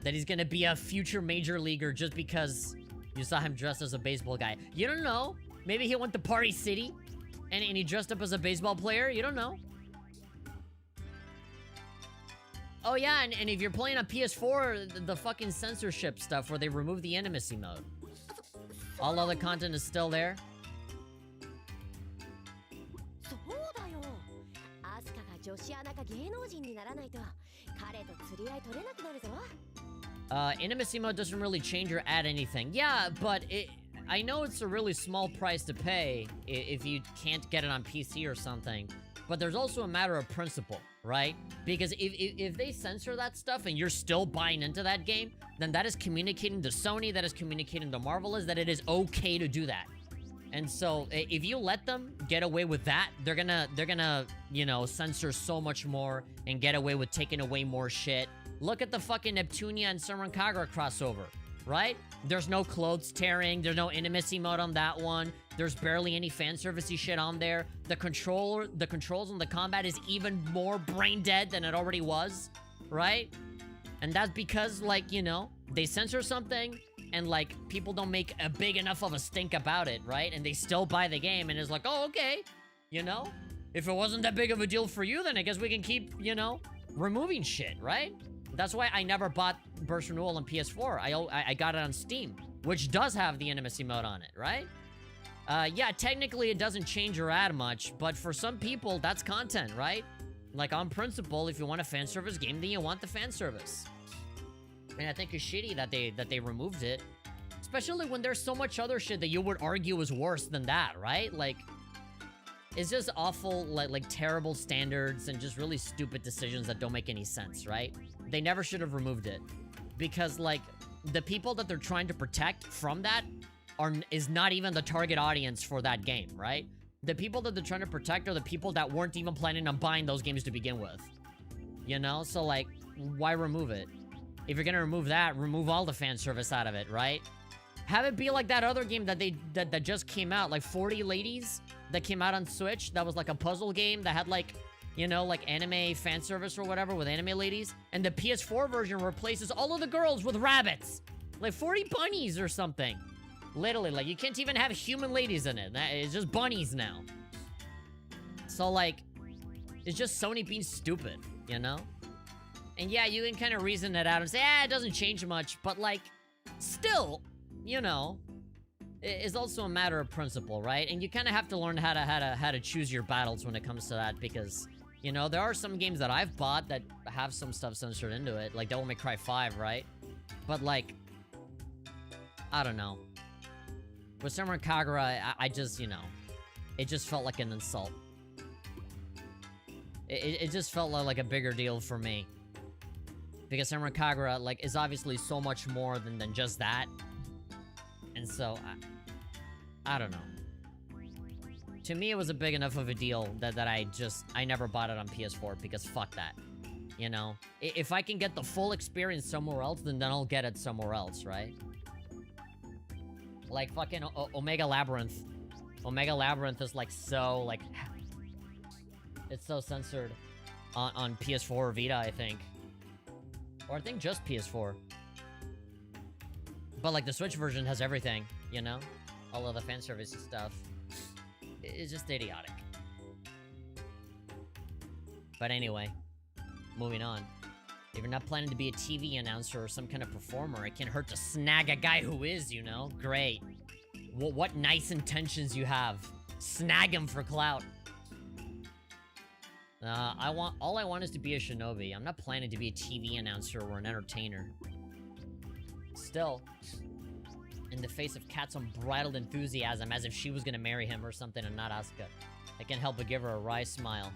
Speaker 1: That he's gonna be a future major leaguer just because you saw him dressed as a baseball guy. You don't know. Maybe he went to Party City and he dressed up as a baseball player. You don't know. Oh yeah, and if you're playing on PS4, the fucking censorship stuff where they remove the intimacy mode. All other content is still there. Intimacy mode doesn't really change or add anything. Yeah, but I know it's a really small price to pay if you can't get it on PC or something. But there's also a matter of principle, right? Because if they censor that stuff and you're still buying into that game, then that is communicating to Sony, that is communicating to Marvel, is that it is okay to do that. And so, if you let them get away with that, they're gonna, you know, censor so much more and get away with taking away more shit. Look at the fucking Neptunia and Senran Kagura crossover, right? There's no clothes tearing, there's no intimacy mode on that one, there's barely any fan servicey shit on there. The controls on the combat is even more brain dead than it already was, right? And that's because, like, you know, they censor something and, like, people don't make a big enough of a stink about it, right? And they still buy the game and it's like, oh, okay, you know? if it wasn't that big of a deal for you, then I guess we can keep, you know, removing shit, right? That's why I never bought Burst Renewal on PS4. I got it on Steam, which does have the intimacy mode on it, right? Yeah, technically it doesn't change or add much, but for some people, that's content, right? Like, on principle, if you want a fan service game, then you want the fan service. And I think it's shitty that they removed it. Especially when there's so much other shit that you would argue is worse than that, right? Like, it's just awful, like terrible standards and just really stupid decisions that don't make any sense, right? They never should have removed it. Because, like, the people that they're trying to protect from that is not even the target audience for that game, right? The people that they're trying to protect are the people that weren't even planning on buying those games to begin with. You know? So, like, why remove it? If you're gonna remove that, remove all the fan service out of it, right? Have it be like that other game that just came out, like 40 Ladies, that came out on Switch, that was like a puzzle game that had like, you know, like anime fan service or whatever with anime ladies, and the PS4 version replaces all of the girls with rabbits. Like 40 bunnies or something. Literally, like, you can't even have human ladies in it. It's just bunnies now. So, like, it's just Sony being stupid, you know? And yeah, you can kind of reason it out and say, it doesn't change much, but, like, still, you know, it's also a matter of principle, right? And you kind of have to learn how to choose your battles when it comes to that, because, you know, there are some games that I've bought that have some stuff censored into it, like Devil May Cry 5, right? But, like, I don't know. With Senran Kagura, I just, you know, it just felt like an insult. It just felt like a bigger deal for me. Because Senran Kagura, like, is obviously so much more than just that. And so, I don't know. To me, it was a big enough of a deal that I never bought it on PS4, because fuck that. You know? If I can get the full experience somewhere else, then I'll get it somewhere else, right? Like, fucking Omega Labyrinth. Omega Labyrinth is, like, so, like... It's so censored on PS4 or Vita, I think. Or I think just PS4. But, like, the Switch version has everything, you know? All of the fan service stuff. It's just idiotic. But anyway, moving on. If you're not planning to be a TV announcer or some kind of performer, it can't hurt to snag a guy who is, you know? Great. What nice intentions you have. Snag him for clout. All I want is to be a shinobi. I'm not planning to be a TV announcer or an entertainer. Still, in the face of Kat's unbridled enthusiasm, as if she was gonna marry him or something and not Asuka, I can't help but give her a wry smile.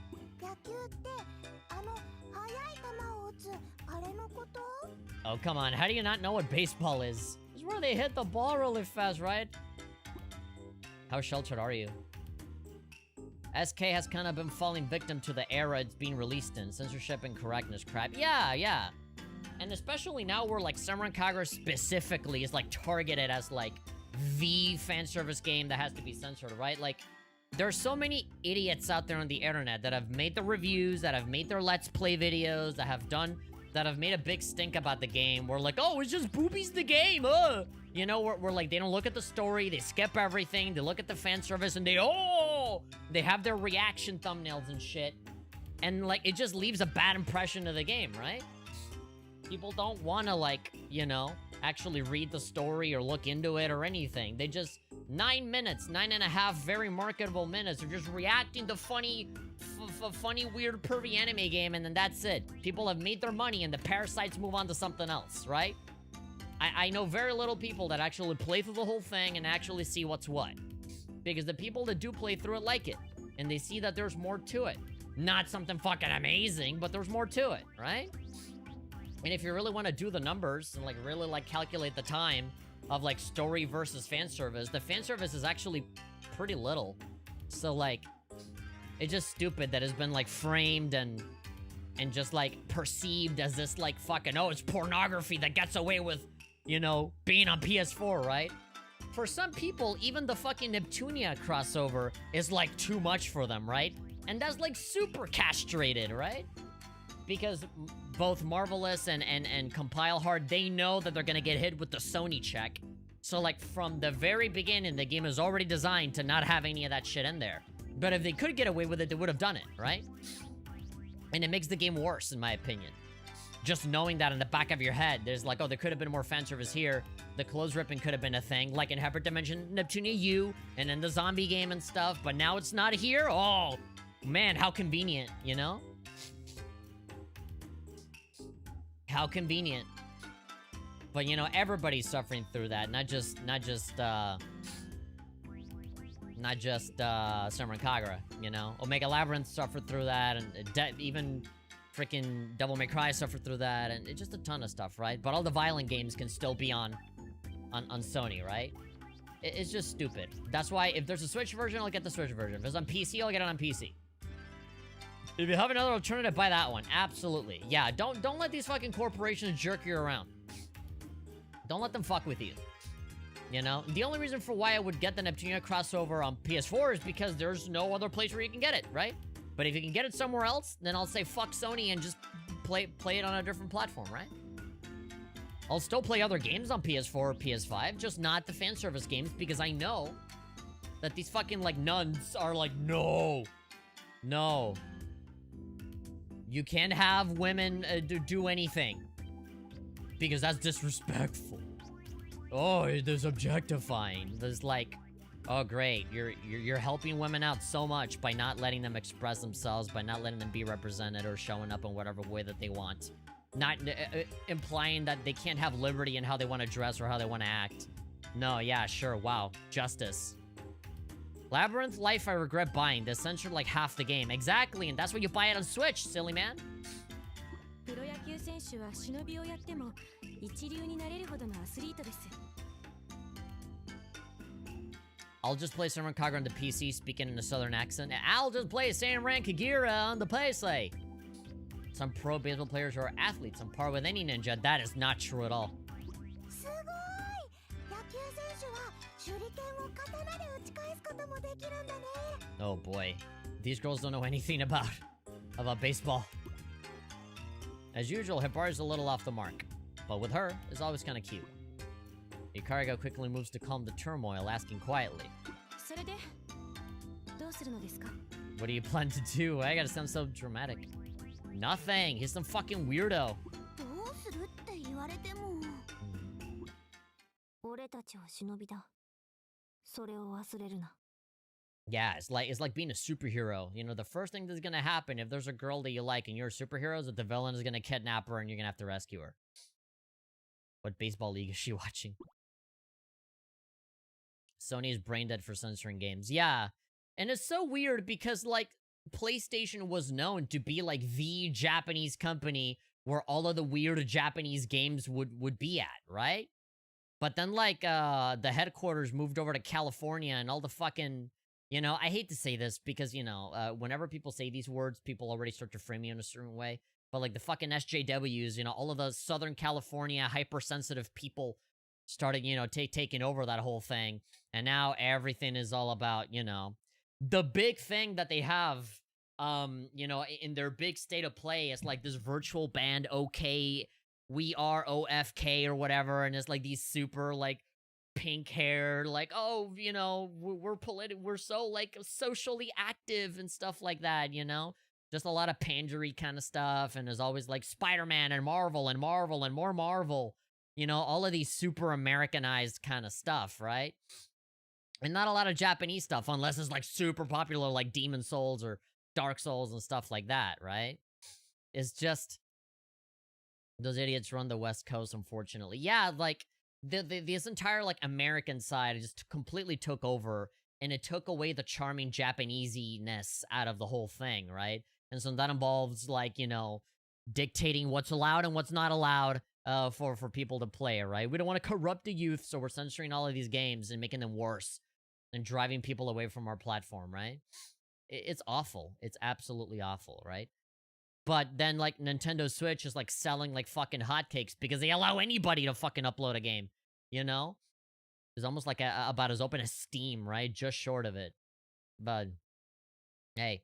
Speaker 1: Oh, come on. How do you not know what baseball is? It's where they hit the ball really fast, right? How sheltered are you? SK has kind of been falling victim to the era it's being released in. Censorship and correctness crap. Yeah. And especially now where, like, Senran Kagura specifically is, like, targeted as, like, the fan service game that has to be censored, right? Like, there are so many idiots out there on the internet that have made the reviews, that have made their Let's Play videos, that have made a big stink about the game. We're like, oh, it's just boobies the game, You know, we're like, they don't look at the story, they skip everything, they look at the fan service, and they have their reaction thumbnails and shit. And, like, it just leaves a bad impression of the game, right? People don't want to, like, you know, actually read the story or look into it or anything. They just, 9 minutes, 9.5 very marketable minutes, they're just reacting to funny, weird, pervy anime game, and then that's it. People have made their money, and the parasites move on to something else, right? I know very little people that actually play through the whole thing and actually see what's what. Because the people that do play through it like it. And they see that there's more to it. Not something fucking amazing, but there's more to it, right? And if you really want to do the numbers and, like, really, like, calculate the time of, like, story versus fan service, the fan service is actually pretty little. So, like, it's just stupid that it's been, like, framed and just, like, perceived as this, like, fucking, oh, it's pornography that gets away with, you know, being on PS4, right? For some people, even the fucking Neptunia crossover is, like, too much for them, right? And that's, like, super castrated, right? Because both Marvelous and Compile Hard, they know that they're gonna get hit with the Sony check. So, like, from the very beginning, the game is already designed to not have any of that shit in there. But if they could get away with it, they would have done it, right? And it makes the game worse, in my opinion. Just knowing that in the back of your head, there's like, oh, there could have been more fan service here. The clothes ripping could have been a thing, like in Hyperdimension Neptunia U, and in the zombie game and stuff, but now it's not here? Oh, man, how convenient, you know? How convenient. But, you know, everybody's suffering through that, not just Senran Kagura, you know? Omega Labyrinth suffered through that, and even freaking Devil May Cry suffered through that, and it's just a ton of stuff, right? But all the violent games can still be on Sony, right? It's just stupid. That's why if there's a Switch version, I'll get the Switch version. If it's on PC, I'll get it on PC. If you have another alternative, buy that one. Absolutely. Yeah, don't let these fucking corporations jerk you around. Don't let them fuck with you. You know? The only reason for why I would get the Neptunia crossover on PS4 is because there's no other place where you can get it, right? But if you can get it somewhere else, then I'll say fuck Sony and just play it on a different platform, right? I'll still play other games on PS4 or PS5, just not the fan service games, because I know that these fucking, like, nuns are like, no. No. You can't have women do anything. Because that's disrespectful. Oh, there's objectifying. There's like... Oh, great. You're helping women out so much by not letting them express themselves, by not letting them be represented or showing up in whatever way that they want. Not implying that they can't have liberty in how they want to dress or how they want to act. No, yeah, sure, wow. Justice. Labyrinth Life I regret buying. They censored like half the game. Exactly, and that's why you buy it on Switch, silly man. I'll just play Senran Kagura on the PC, speaking in a southern accent. I'll just play Senran Kagura on the PC. Some pro baseball players are athletes on par with any ninja. That is not true at all. Oh boy. These girls don't know anything about baseball. As usual, Hibari's a little off the mark. But with her, it's always kind of cute. Icarus quickly moves to calm the turmoil, asking quietly. What do you plan to do? I gotta sound so dramatic. Nothing! He's some fucking weirdo. Yeah, it's like being a superhero. You know, the first thing that's gonna happen if there's a girl that you like and you're a superhero is that the villain is gonna kidnap her and you're gonna have to rescue her. What baseball league is she watching? Sony is brain dead for censoring games. Yeah. And it's so weird because, like, PlayStation was known to be, like, the Japanese company where all of the weird Japanese games would be at, right? But then, like, the headquarters moved over to California and all the fucking... You know, I hate to say this because, you know, whenever people say these words, people already start to frame you in a certain way. But, like, the fucking SJWs, you know, all of the Southern California hypersensitive people started, you know, taking over that whole thing. And now everything is all about, you know, the big thing that they have, you know, in their big state of play is, like, this virtual band, OK, we are OFK or whatever. And it's, like, these super, like, pink hair, like, oh, you know, we're so, like, socially active and stuff like that, you know? Just a lot of pandery kind of stuff, and there's always, like, Spider-Man and Marvel and Marvel and more Marvel. You know, all of these super Americanized kind of stuff, right? And not a lot of Japanese stuff, unless it's, like, super popular, like Demon Souls or Dark Souls and stuff like that, right? It's just... Those idiots run the West Coast, unfortunately. Yeah, like, this entire, like, American side just completely took over, and it took away the charming Japanesiness out of the whole thing, right? And so that involves, like, you know, dictating what's allowed and what's not allowed for people to play, right? We don't want to corrupt the youth, so we're censoring all of these games and making them worse and driving people away from our platform, right? It's awful. It's absolutely awful, right? But then, like, Nintendo Switch is, like, selling like fucking hotcakes because they allow anybody to fucking upload a game, you know? It's almost like about as open as Steam, right? Just short of it. But, hey,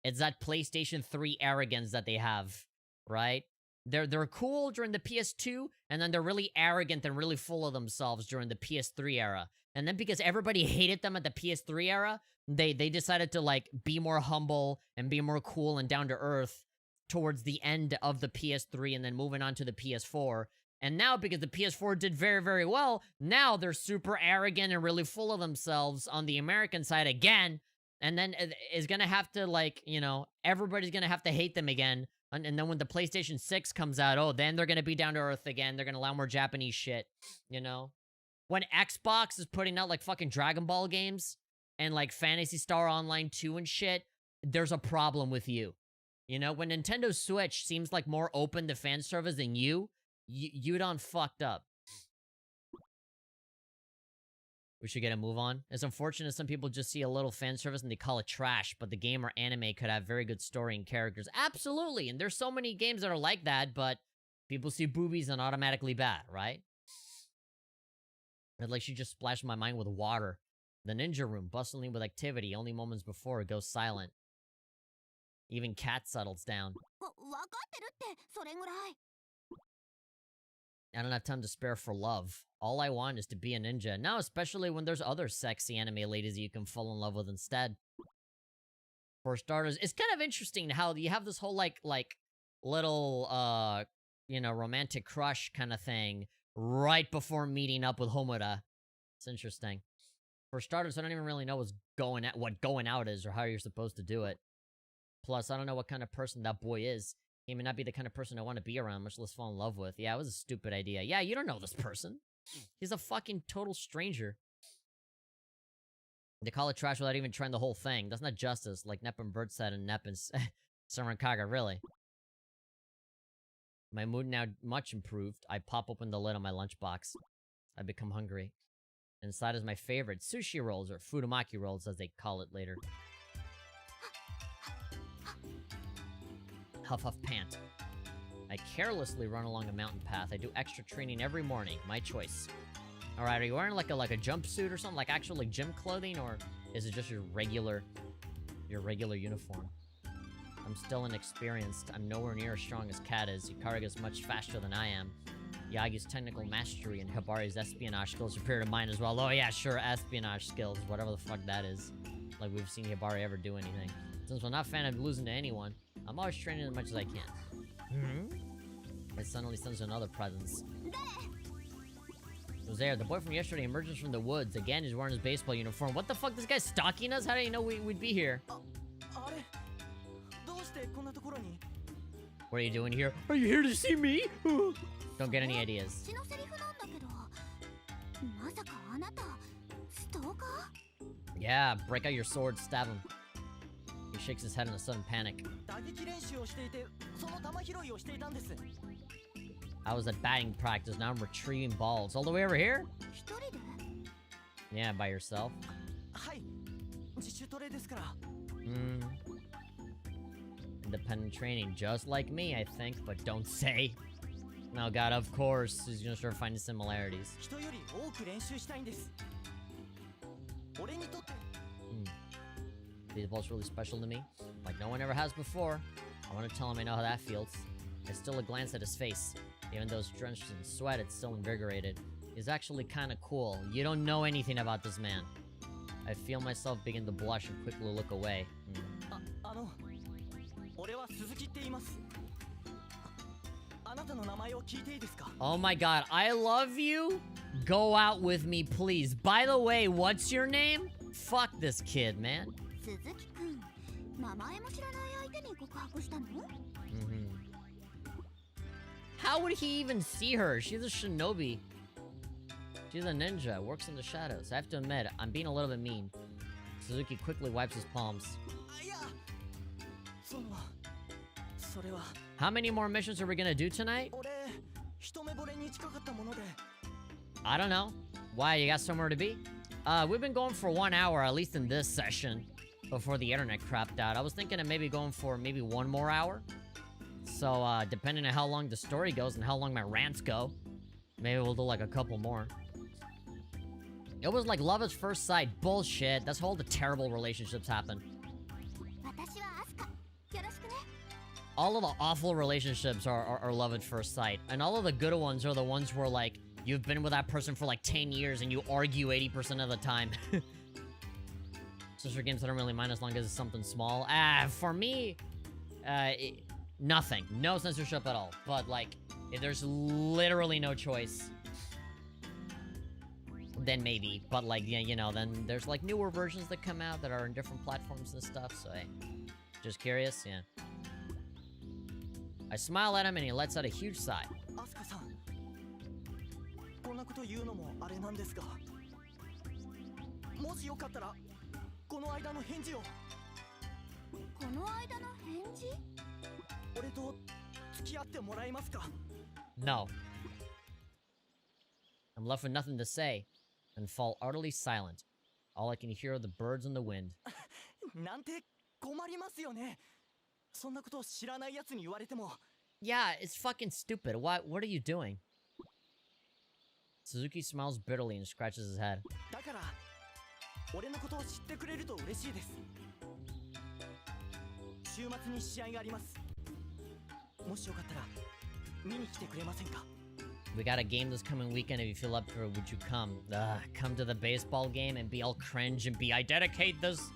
Speaker 1: it's that PlayStation 3 arrogance that they have, right? They're cool during the PS2, and then they're really arrogant and really full of themselves during the PS3 era. And then because everybody hated them at the PS3 era, they decided to like be more humble and be more cool and down to earth towards the end of the PS3 and then moving on to the PS4. And now, because the PS4 did very, very well, now they're super arrogant and really full of themselves on the American side again. And then is gonna have to, like, you know, everybody's gonna have to hate them again. And then when the PlayStation 6 comes out, oh, then they're gonna be down to earth again. They're gonna allow more Japanese shit, you know? When Xbox is putting out, like, fucking Dragon Ball games and, like, Phantasy Star Online 2 and shit, there's a problem with you. You know? When Nintendo Switch seems, like, more open to fan service than you done fucked up. We should get a move on. It's unfortunate some people just see a little fan service and they call it trash, but the game or anime could have very good story and characters. Absolutely, and there's so many games that are like that, but people see boobies and automatically bad, right? It's like she just splashed my mind with water. The ninja room, bustling with activity, only moments before it goes silent. Even Cat settles down. I don't have time to spare for love. All I want is to be a ninja. Now, especially when there's other sexy anime ladies you can fall in love with instead. For starters, it's kind of interesting how you have this whole, like little, you know, romantic crush kind of thing right before meeting up with Homura. It's interesting. For starters, I don't even really know what going out is or how you're supposed to do it. Plus, I don't know what kind of person that boy is. He may not be the kind of person I want to be around, much less fall in love with. Yeah, it was a stupid idea. Yeah, you don't know this person. He's a fucking total stranger. They call it trash without even trying the whole thing. That's not justice, like Nep and Bird said and Nep and Senran Kagura, really. My mood now much improved. I pop open the lid on my lunchbox. I become hungry. Inside is my favorite, sushi rolls, or Fudumaki rolls as they call it later. Huff huff pant. I carelessly run along a mountain path. I do extra training every morning. My choice. Alright, are you wearing like a jumpsuit or something? Like actual like gym clothing? Or is it just your regular uniform? I'm still inexperienced. I'm nowhere near as strong as Kat is. Icarus is much faster than I am. Yagi's technical mastery and Hibari's espionage skills are superior to mine as well. Oh yeah, sure, espionage skills. Whatever the fuck that is. Like we've seen Hibari ever do anything. Since I'm not a fan of losing to anyone, I'm always training as much as I can. I suddenly sense another presence. Who's there? The boy from yesterday emerges from the woods. Again, he's wearing his baseball uniform. What the fuck? This guy's stalking us? How did he know we'd be here? What are you doing here? Are you here to see me? Don't get any ideas. Yeah, break out your sword, stab him. He shakes his head in a sudden panic. I was at batting practice, now I'm retrieving balls. All the way over here? Yeah, by yourself. Independent training, just like me, I think, but don't say. Oh god, of course, he's gonna start finding similarities. Baseball's really special to me, like no one ever has before. I want to tell him I know how that feels. I still a glance at his face. Even though it's drenched in sweat, it's still invigorated. He's actually kind of cool. You don't know anything about this man. I feel myself begin to blush and quickly look away. Oh my god, I love you? Go out with me, please. By the way, what's your name? Fuck this kid, man. How would he even see her? She's a shinobi. She's a ninja, works in the shadows. I have to admit, I'm being a little bit mean. Suzuki quickly wipes his palms. How many more missions are we gonna do tonight? I don't know. Why, you got somewhere to be? We've been going for 1 hour, at least in this session, before the internet crapped out. I was thinking of maybe going for maybe 1 more hour. So, depending on how long the story goes and how long my rants go, maybe we'll do like a couple more. It was like love at first sight. Bullshit. That's how all the terrible relationships happen. all of the awful relationships are love at first sight. And all of the good ones are the ones where, like, you've been with that person for, like, 10 years and you argue 80% of the time. Sister games, I don't really mind as long as it's something small. For me, nothing. No censorship at all. But, like, if there's literally no choice, then maybe. But, like, yeah, you know, then there's, like, newer versions that come out that are in different platforms and stuff, so, hey. Just curious? Yeah. I smile at him and he lets out a huge sigh.
Speaker 2: Asuka-san. こんなこと言うのもあれなんですが、もしよかったらこの間の返事を。
Speaker 3: この間の返事？
Speaker 2: 俺と付き合ってもらえますか？
Speaker 1: No. I'm left with nothing to say and fall utterly silent. All I can hear are the birds in the wind.
Speaker 2: なんて困りますよね。そんなことを知らない奴に言われても。
Speaker 1: Yeah, it's fucking stupid. What are you doing? Suzuki smiles bitterly and scratches his head.
Speaker 2: だから俺のことを知ってくれると嬉しいです。週末に試合があります。もしよかったら見に来てくれませんか？
Speaker 1: We got a game this coming weekend. If you feel up for it, would you come? Come to the baseball game and be all cringe and I dedicate this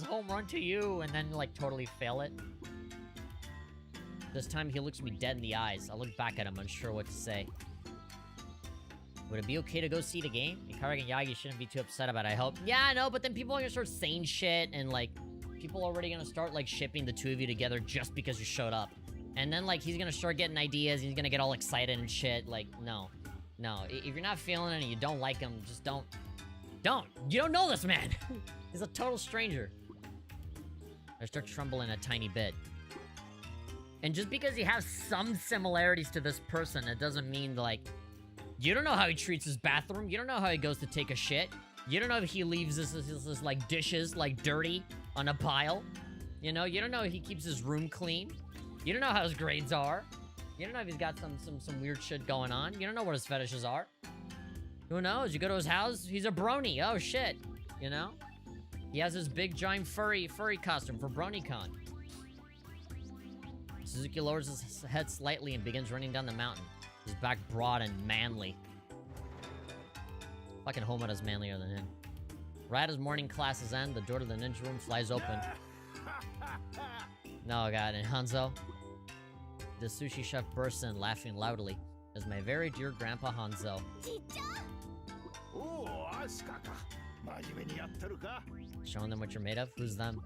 Speaker 1: home run to you, and then, like, totally fail it. This time he looks me dead in the eyes. I look back at him, unsure what to say. Would it be okay to go see the game? Hibari and Yagi shouldn't be too upset about it, I hope. Yeah, I know, but then people are gonna start saying shit, and, like, people are already gonna start, like, shipping the two of you together just because you showed up. And then, like, he's gonna start getting ideas, he's gonna get all excited and shit. Like, no. No. If you're not feeling it and you don't like him, just don't. You don't know this man! He's a total stranger. I start trembling a tiny bit. And just because you have some similarities to this person, it doesn't mean, like, you don't know how he treats his bathroom. You don't know how he goes to take a shit. You don't know if he leaves this like, dishes, like, dirty on a pile. You know? You don't know if he keeps his room clean. You don't know how his grades are. You don't know if he's got some weird shit going on. You don't know what his fetishes are. Who knows? You go to his house, he's a brony. Oh, shit. You know? He has his big, giant, furry costume for BronyCon. Suzuki lowers his head slightly and begins running down the mountain. His back broad and manly. Fucking Homoda's manlier than him. Right as morning classes end, the door to the ninja room flies open. No, God, and Hanzo? The sushi chef bursts in, laughing loudly. It's my very dear Grandpa Hanzo. Showing them what you're made of? Who's them?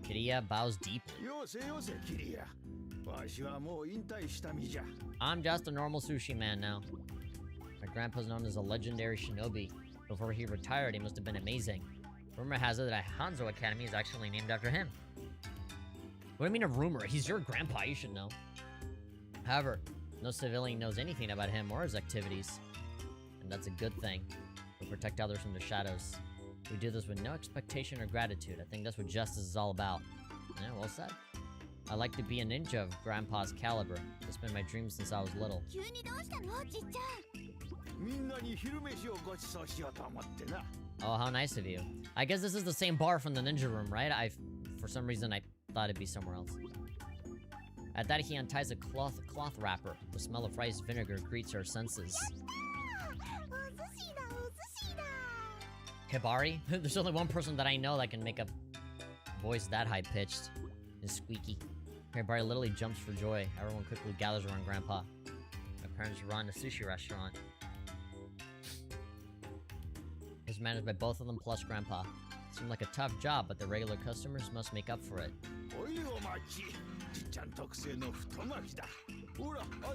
Speaker 1: Kiriya bows deeply. I'm just a normal sushi man now. My grandpa's known as a legendary shinobi. Before he retired, he must have been amazing. Rumor has it that Hanzo Academy is actually named after him. What do you mean a rumor? He's your grandpa, you should know. However, no civilian knows anything about him or his activities. And that's a good thing. We protect others from the shadows. We do this with no expectation or gratitude. I think that's what justice is all about. Yeah, well said. I like to be a ninja of Grandpa's caliber. It's been my dream since I was little. Oh, how nice of you. I guess this is the same bar from the ninja room, right? For some reason, I thought it'd be somewhere else. At that, he unties a cloth wrapper. The smell of rice vinegar greets our senses. Hibari? There's only one person that I know that can make a voice that high-pitched and squeaky. Hibari literally jumps for joy. Everyone quickly gathers around Grandpa. My parents run a sushi restaurant. It's managed by both of them plus Grandpa. It seemed like a tough job, but the regular customers must make up for it.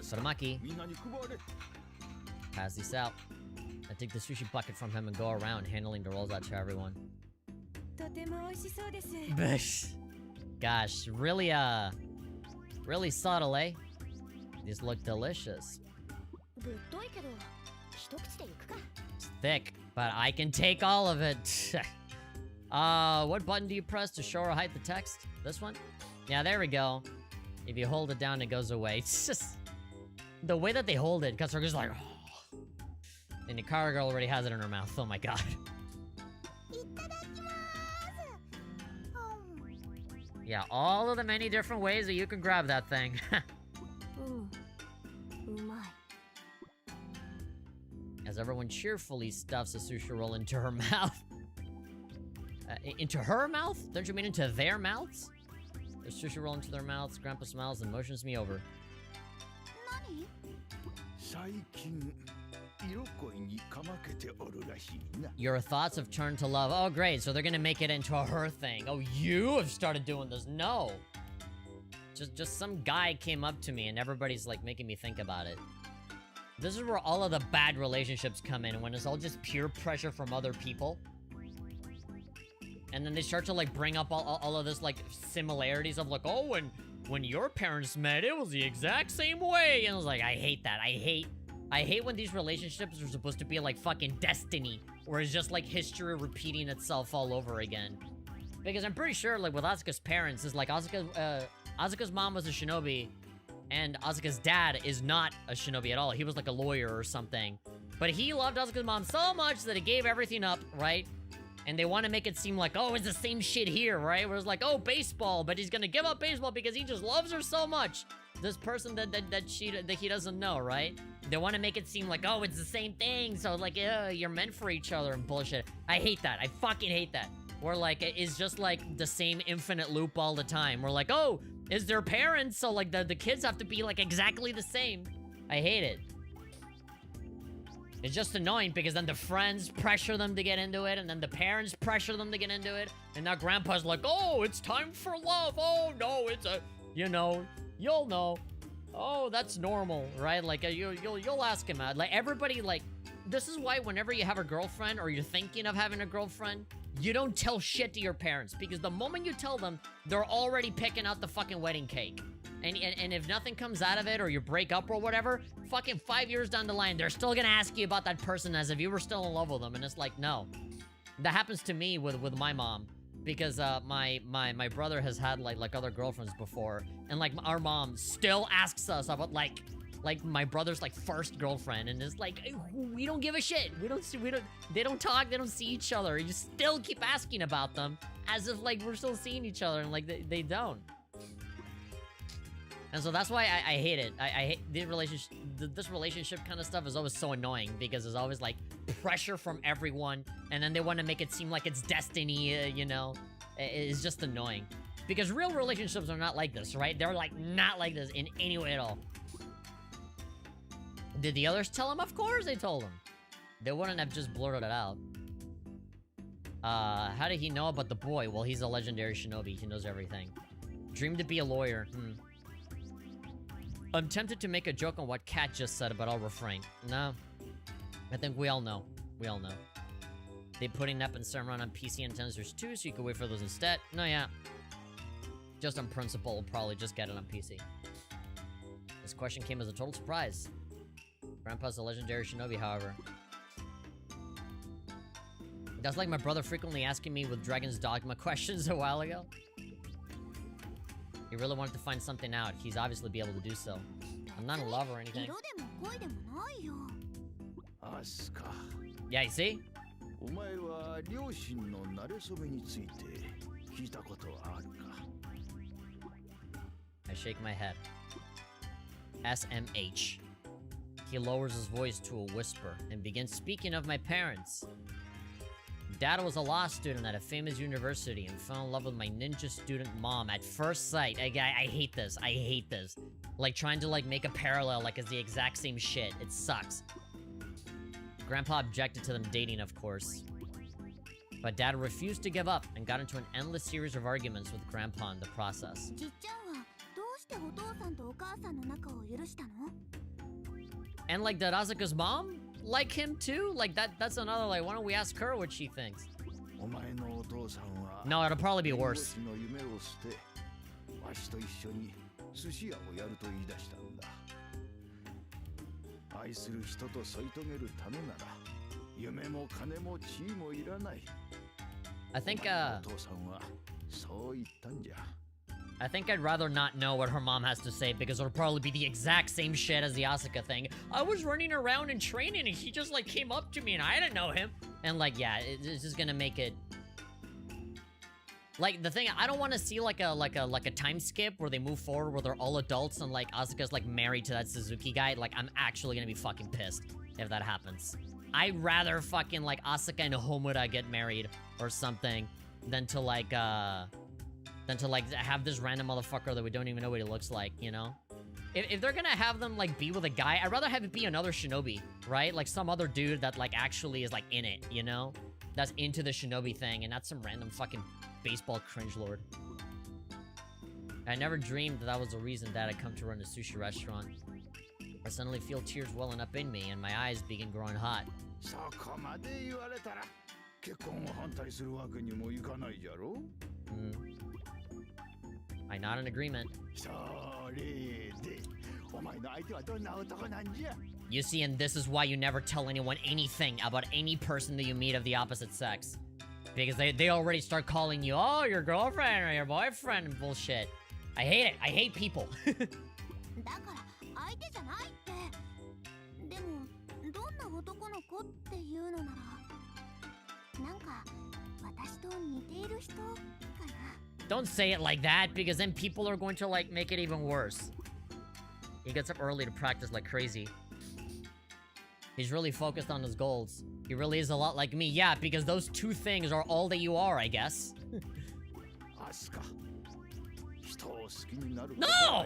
Speaker 1: Futamaki. Pass these out. I take the sushi bucket from him and go around handling the rolls out to everyone. Gosh, really subtle, eh? These look delicious. It's thick, but I can take all of it. What button do you press to show or hide the text? This one? Yeah, there we go. If you hold it down, it goes away. It's just the way that they hold it, because they're just like, oh. And the car girl already has it in her mouth. Oh my god. Yeah, all of the many different ways that you can grab that thing.
Speaker 3: うまい
Speaker 1: As everyone cheerfully stuffs a sushi roll into her mouth. Into her mouth? Don't you mean into their mouths? The sushi roll into their mouths. Grandpa smiles and motions me over.
Speaker 3: 何
Speaker 4: 最近色恋にかまけておるらしいな。
Speaker 1: Your thoughts have turned to love. Oh, great. So they're gonna make it into a her thing. Oh, you have started doing this. No. Just some guy came up to me and everybody's like making me think about it. This is where all of the bad relationships come in, when it's all just peer pressure from other people. And then they start to like bring up all of this like similarities of like, oh, when your parents met, it was the exact same way. And I was like, I hate that. I hate when these relationships are supposed to be like fucking destiny, where it's just like history repeating itself all over again. Because I'm pretty sure like with Asuka's parents is like Asuka's mom was a shinobi, and Asuka's dad is not a shinobi at all. He was like a lawyer or something. But he loved Asuka's mom so much that he gave everything up, right? And they want to make it seem like, oh, it's the same shit here, right? Where it's like, oh, baseball, but he's gonna give up baseball because he just loves her so much. This person that he doesn't know, right? They want to make it seem like, oh, it's the same thing, so like, you're meant for each other and bullshit. I hate that. I fucking hate that. Where like, it's just like the same infinite loop all the time. We're like, oh, it's their parents, so like the kids have to be like exactly the same. I hate it. It's just annoying because then the friends pressure them to get into it, and then the parents pressure them to get into it, and now grandpa's like, oh, it's time for love. Oh, no, it's a, you know, you'll know. Oh, that's normal, right? Like, you'll ask him out. Like, everybody, like, this is why whenever you have a girlfriend or you're thinking of having a girlfriend, you don't tell shit to your parents, because the moment you tell them, they're already picking out the fucking wedding cake. And if nothing comes out of it, or you break up or whatever, fucking 5 years down the line, they're still gonna ask you about that person as if you were still in love with them. And it's like, no. That happens to me with my mom. Because my brother has had like other girlfriends before. And like our mom still asks us about like my brother's like first girlfriend. And it's like, we don't give a shit. They don't talk, they don't see each other. You still keep asking about them as if like we're still seeing each other, and like they don't. And so that's why I hate it. I hate the relationship. This relationship kind of stuff is always so annoying, because there's always like pressure from everyone, and then they want to make it seem like it's destiny, you know? It's just annoying. Because real relationships are not like this, right? They're like not like this in any way at all. Did the others tell him? Of course they told him. They wouldn't have just blurted it out. How did he know about the boy? Well, he's a legendary shinobi. He knows everything. Dreamed to be a lawyer. I'm tempted to make a joke on what Kat just said, but I'll refrain. No. I think we all know. We all know. They putting up in Senran on PC and Tensors too, so you can wait for those instead. No, yeah. Just on principle, we'll probably just get it on PC. This question came as a total surprise. Grandpa's a legendary shinobi, however. That's like my brother frequently asking me with Dragon's Dogma questions a while ago. He really wanted to find something out. He's obviously be able to do so. I'm not in love or anything.
Speaker 3: 色でも恋でもないよ
Speaker 4: アスカ、
Speaker 1: Yeah, you see?
Speaker 4: お前は両親の馴れ初めについて聞いたことはあるか？
Speaker 1: I shake my head. SMH. He lowers his voice to a whisper and begins speaking of my parents. Dad was a law student at a famous university and fell in love with my ninja student mom at first sight. I hate this. I hate this. Like, trying to, like, make a parallel like it's the exact same shit. It sucks. Grandpa objected to them dating, of course. But Dad refused to give up and got into an endless series of arguments with Grandpa in the process.
Speaker 3: じっちゃんはどうしてお父さんとお母さんの仲を許したの
Speaker 1: And, like, did Asuka's mom like him too? Like, that's another, like, why don't we ask her what she thinks?
Speaker 4: お前のお父さんは
Speaker 1: No, it'll probably be worse.
Speaker 4: の夢を捨て、わしと一緒に寿司屋をやると言い出したんだ。愛する人と添い遂げるためなら、夢も金も地位もいらない。
Speaker 1: I think,
Speaker 4: お父さんはそう言ったんじゃ。
Speaker 1: I think I'd rather not know what her mom has to say, because it'll probably be the exact same shit as the Asuka thing. I was running around and training and he just like came up to me and I didn't know him. And like, yeah, it's just gonna make it... Like, the thing, I don't want to see like a time skip where they move forward where they're all adults and like Asuka's like married to that Suzuki guy. Like, I'm actually gonna be fucking pissed if that happens. I'd rather fucking like Asuka and Homura get married or something than to like have this random motherfucker that we don't even know what he looks like, you know? If they're gonna have them like be with a guy, I'd rather have it be another shinobi, right? Like some other dude that like actually is like in it, you know? That's into the shinobi thing and not some random fucking baseball cringe lord. I never dreamed that was the reason Dad had come to run a sushi restaurant. I suddenly feel tears welling up in me and my eyes begin growing hot. I nod in agreement. You see, and this is why you never tell anyone anything about any person that you meet of the opposite sex. Because they already start calling you, oh, your girlfriend or your boyfriend and bullshit. I hate it. I hate people.
Speaker 3: だから相手じゃないって。でもどんな男の子っていうのならなんか私と似ている人かな。
Speaker 1: Don't say it like that, because then people are going to like make it even worse. He gets up early to practice like crazy. He's really focused on his goals. He really is a lot like me. Yeah, because those two things are all that you are, I guess. No!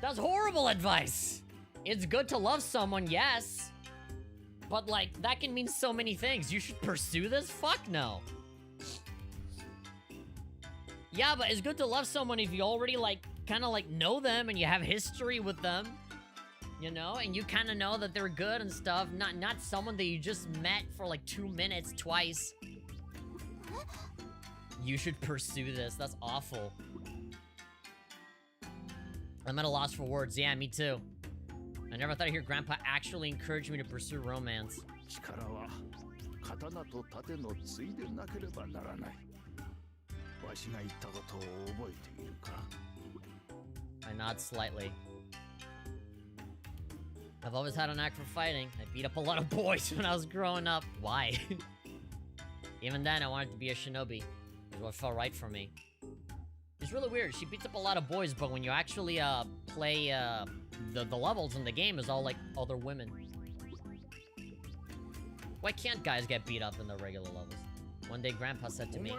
Speaker 1: That's horrible advice. It's good to love someone, yes. But like, that can mean so many things. You should pursue this? Fuck no. Yeah, but it's good to love someone if you already like, kind of like know them and you have history with them. You know, and you kind of know that they're good and stuff. Not someone that you just met for like 2 minutes twice. You should pursue this. That's awful. I'm at a loss for words. Yeah, me too. I never thought I'd hear Grandpa actually encourage me to pursue romance. I nod slightly. I've always had a knack for fighting. I beat up a lot of boys when I was growing up. Why? Even then, I wanted to be a shinobi. It was what felt right for me. It's really weird. She beats up a lot of boys, but when you actually play the levels in the game is all like other women. Why can't guys get beat up in the regular levels? One day, Grandpa said to me,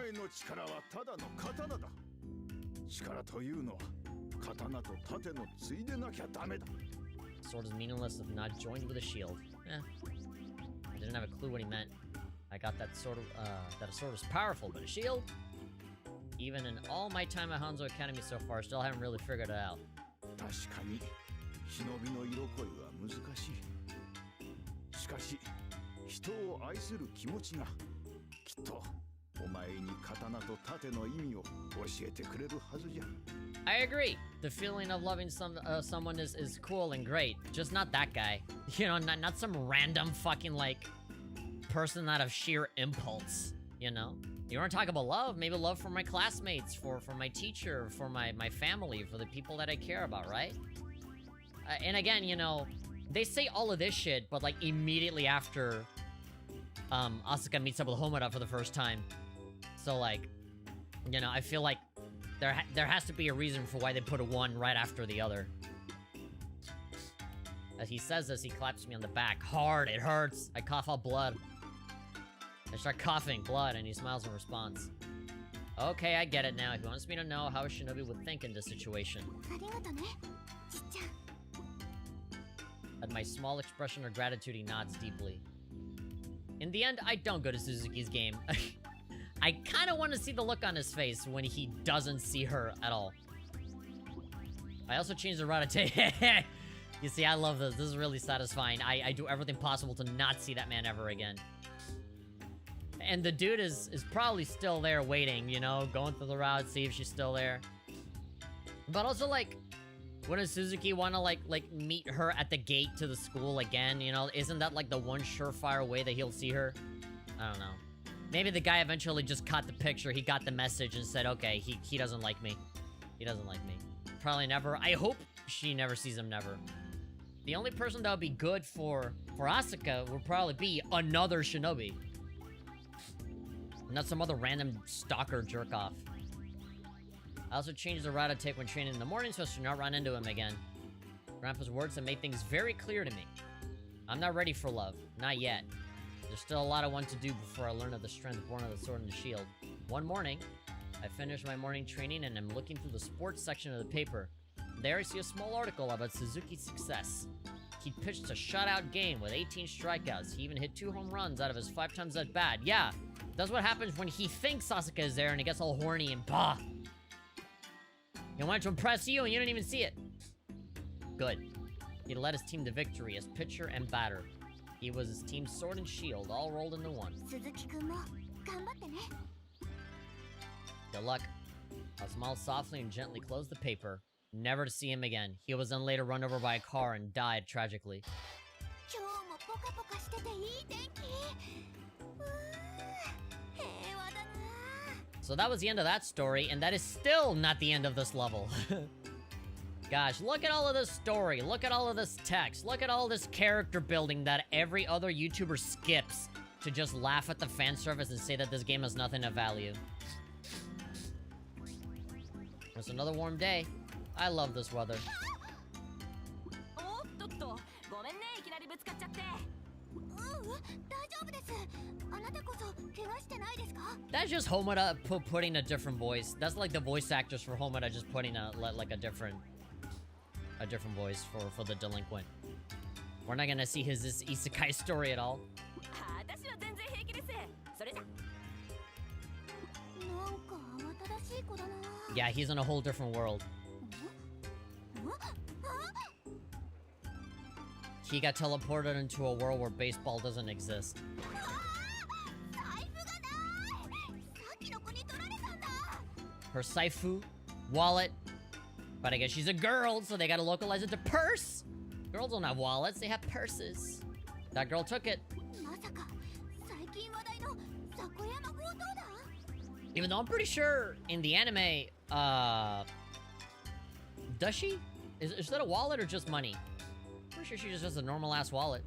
Speaker 1: sword is meaningless if not joined with a shield. I didn't have a clue what he meant. I got that sort of, that a sword was powerful, but a shield? Even in all my time at Hanzo Academy so far, still haven't really figured it out. I agree. The feeling of loving someone is cool and great. Just not that guy. You know, not some random fucking, like, person out of sheer impulse, you know? You want to talk about love? Maybe love for my classmates, for my teacher, for my family, for the people that I care about, right? And again, you know, they say all of this shit, but, like, immediately after Asuka meets up with Homura for the first time. So, like, you know, I feel like there has to be a reason for why they put a one right after the other. As he says this, he claps me on the back. Hard, it hurts. I cough out blood. I start coughing blood, and he smiles in response. Okay, I get it now. He wants me to know how a shinobi would think in this situation. At my small expression of gratitude, he nods deeply. In the end, I don't go to Suzuki's game. I kind of want to see the look on his face when he doesn't see her at all. I also changed the route. You see, I love this. This is really satisfying. I do everything possible to not see that man ever again. And the dude is probably still there waiting, you know, going through the route, see if she's still there. But also, like, wouldn't Suzuki want to, like, meet her at the gate to the school again, you know? Isn't that, like, the one surefire way that he'll see her? I don't know. Maybe the guy eventually just caught the picture, he got the message and said, okay, he doesn't like me. He doesn't like me. Probably never. I hope she never sees him, never. The only person that would be good for Asuka would probably be another shinobi. Not some other random stalker jerk-off. I also changed the route I take when training in the morning so as to not run into him again. Grandpa's words have made things very clear to me. I'm not ready for love. Not yet. There's still a lot I want to do before I learn of the strength born of the sword and the shield. One morning, I finished my morning training and I'm looking through the sports section of the paper. There I see a small article about Suzuki's success. He pitched a shutout game with 18 strikeouts. He even hit 2 home runs out of his 5 times at bat. Yeah, that's what happens when he thinks Sasuke is there and he gets all horny and bah! He wanted to impress you and you didn't even see it. Good. He led his team to victory as pitcher and batter. He was his team's sword and shield, all rolled into one. Good luck. I'll smile softly and gently close the paper. Never to see him again. He was then later run over by a car and died tragically. So that was the end of that story, and that is still not the end of this level. Gosh, look at all of this story, look at all of this text, look at all this character building that every other YouTuber skips to just laugh at the fan service and say that this game has nothing of value. It's another warm day. I love this weather. That's just Homura putting a different voice. That's like the voice actors for Homura just putting a different voice for the delinquent. We're not gonna see this isekai story at all. Yeah, he's in a whole different world. He got teleported into a world where baseball doesn't exist. Her saifu, wallet. But I guess she's a girl, so they gotta localize it to purse. Girls don't have wallets, they have purses. That girl took it. Even though I'm pretty sure in the anime, does she? Is that a wallet or just money? Pretty sure she just has a normal ass wallet.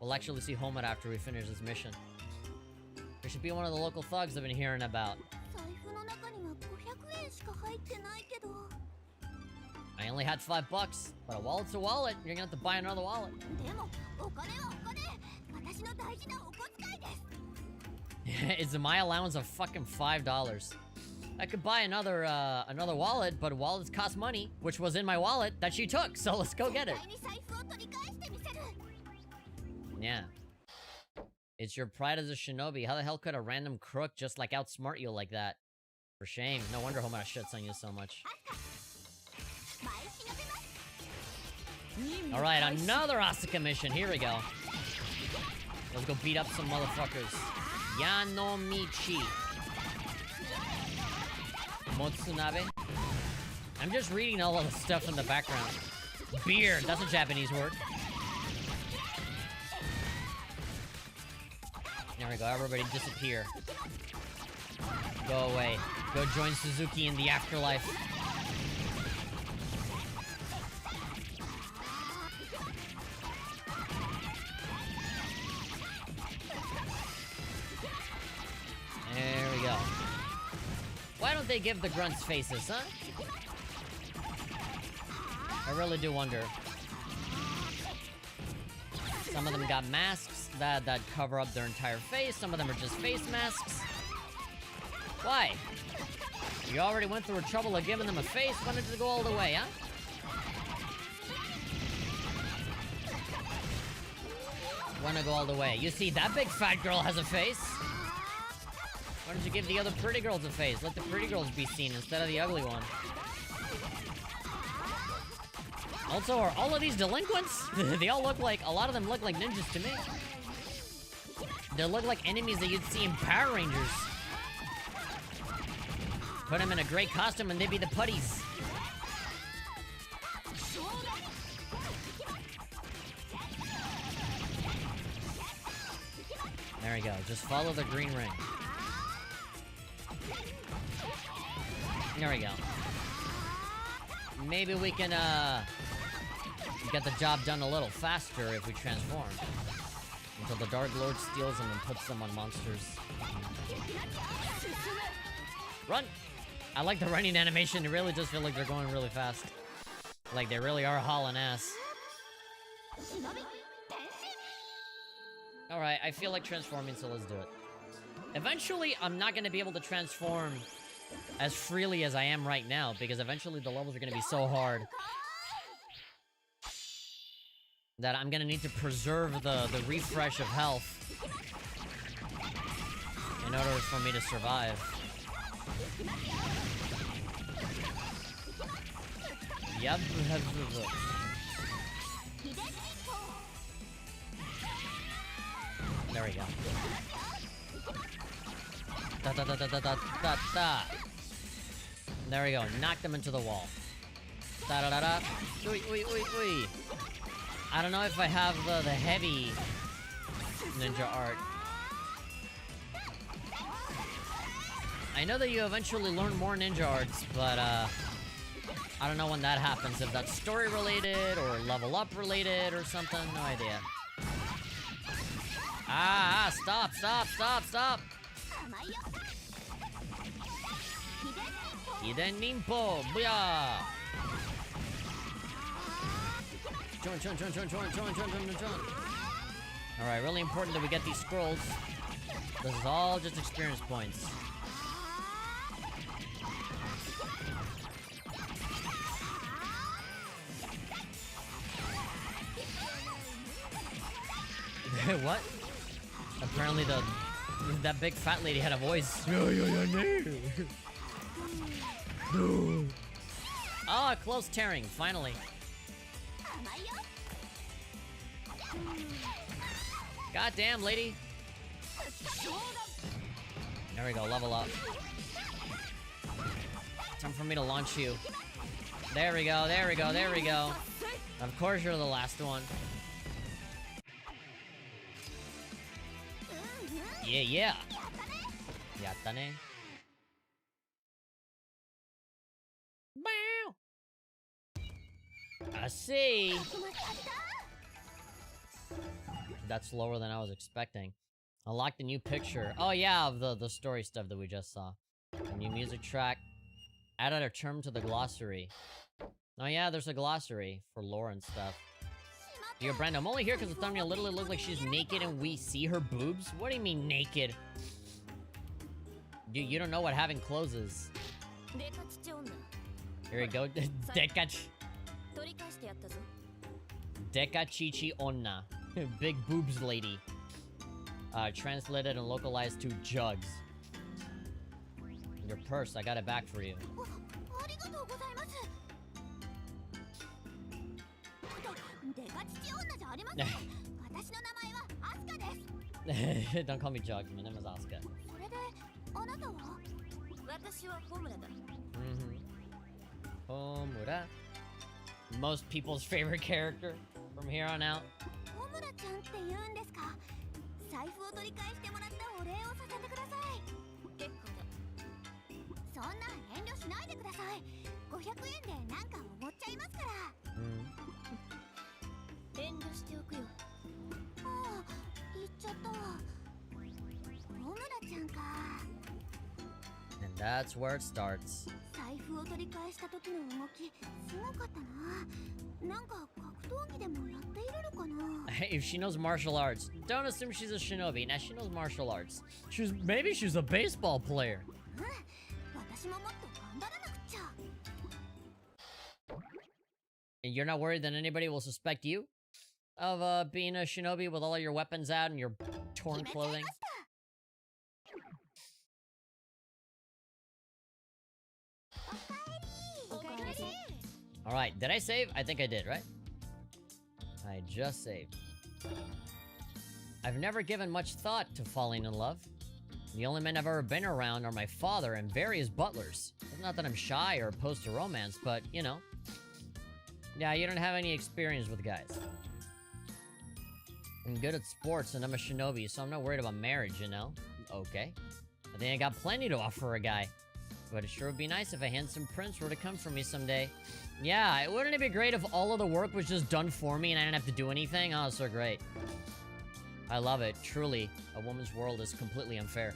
Speaker 1: We'll actually see Homura after we finish this mission. There should be one of the local thugs I've been hearing about. I only had $5, but a wallet's a wallet. You're gonna have to buy another wallet. It's my allowance of fucking $5. I could buy another wallet, but wallets cost money, which was in my wallet that she took, so let's go get it. Yeah. It's your pride as a shinobi. How the hell could a random crook just like outsmart you like that? For shame. No wonder Homura shits on you so much. Alright, another Asuka mission. Here we go. Let's go beat up some motherfuckers. Yanomichi. Motsunabe. I'm just reading all of the stuff in the background. Beard, that's a Japanese word. There we go, everybody disappear. Go away. Go join Suzuki in the afterlife. There we go. Why don't they give the grunts faces, huh? I really do wonder. Some of them got masks that cover up their entire face. Some of them are just face masks. Why? You already went through a trouble of giving them a face. Why don't you go all the way, huh? Wanna go all the way. You see, that big fat girl has a face. Why don't you give the other pretty girls a face? Let the pretty girls be seen instead of the ugly one. Also, are all of these delinquents? They all look like, a lot of them look like ninjas to me. They look like enemies that you'd see in Power Rangers. Put them in a great costume and they'd be the putties. There we go, just follow the green ring. There we go. Maybe we can, get the job done a little faster if we transform. Until the Dark Lord steals them and puts them on monsters. Run! I like the running animation. It really does feel like they're going really fast. Like they really are hauling ass. Alright, I feel like transforming, so let's do it. Eventually, I'm not gonna be able to transform as freely as I am right now, because eventually the levels are gonna be so hard that I'm gonna need to preserve the refresh of health in order for me to survive. Yep. There we go. Da da da da da da da da. There we go. Knock them into the wall. Da da da da. Oi oi oi oi. I don't know if I have the heavy ninja art. I know that you eventually learn more ninja arts, but I don't know when that happens. If that's story related or level up related or something, no idea. Stop, stop, stop, stop. Hiden Ninpo, booyah! Alright, really important that we get these scrolls. This is all just experience points. What? Apparently that big fat lady had a voice. Ah, close tearing, finally. Goddamn, lady. There we go, level up. Time for me to launch you. There we go, there we go, there we go. Of course you're the last one. Yeah, yeah. Yatta ne. Bow. I see. That's slower than I was expecting. Unlock the new picture. Oh yeah, of the story stuff that we just saw. A new music track. Added a term to the glossary. Oh yeah, there's a glossary for lore and stuff. Dear Brenda, I'm only here because the thumbnail literally looks like she's naked and we see her boobs? What do you mean naked? You don't know what having clothes is. Here we go. Dekachichi onna. Big boobs lady. Translated and localized to jugs. Your purse, I got it back for you. Don't call me Jugs, my name is Asuka. Homura. Most people's favorite character from here on out. And that's where it starts. If she knows martial arts, don't assume she's a shinobi. Now she knows martial arts. Maybe she's a baseball player. And you're not worried that anybody will suspect you of being a shinobi with all of your weapons out and your torn clothing? Alright, did I save? I think I did, right? I just saved. I've never given much thought to falling in love. The only men I've ever been around are my father and various butlers. It's not that I'm shy or opposed to romance, but, you know. Yeah, you don't have any experience with guys. I'm good at sports and I'm a shinobi, so I'm not worried about marriage, you know? Okay. I think I got plenty to offer a guy. But it sure would be nice if a handsome prince were to come for me someday. Yeah, wouldn't it be great if all of the work was just done for me and I didn't have to do anything? Oh, so great. I love it. Truly, a woman's world is completely unfair.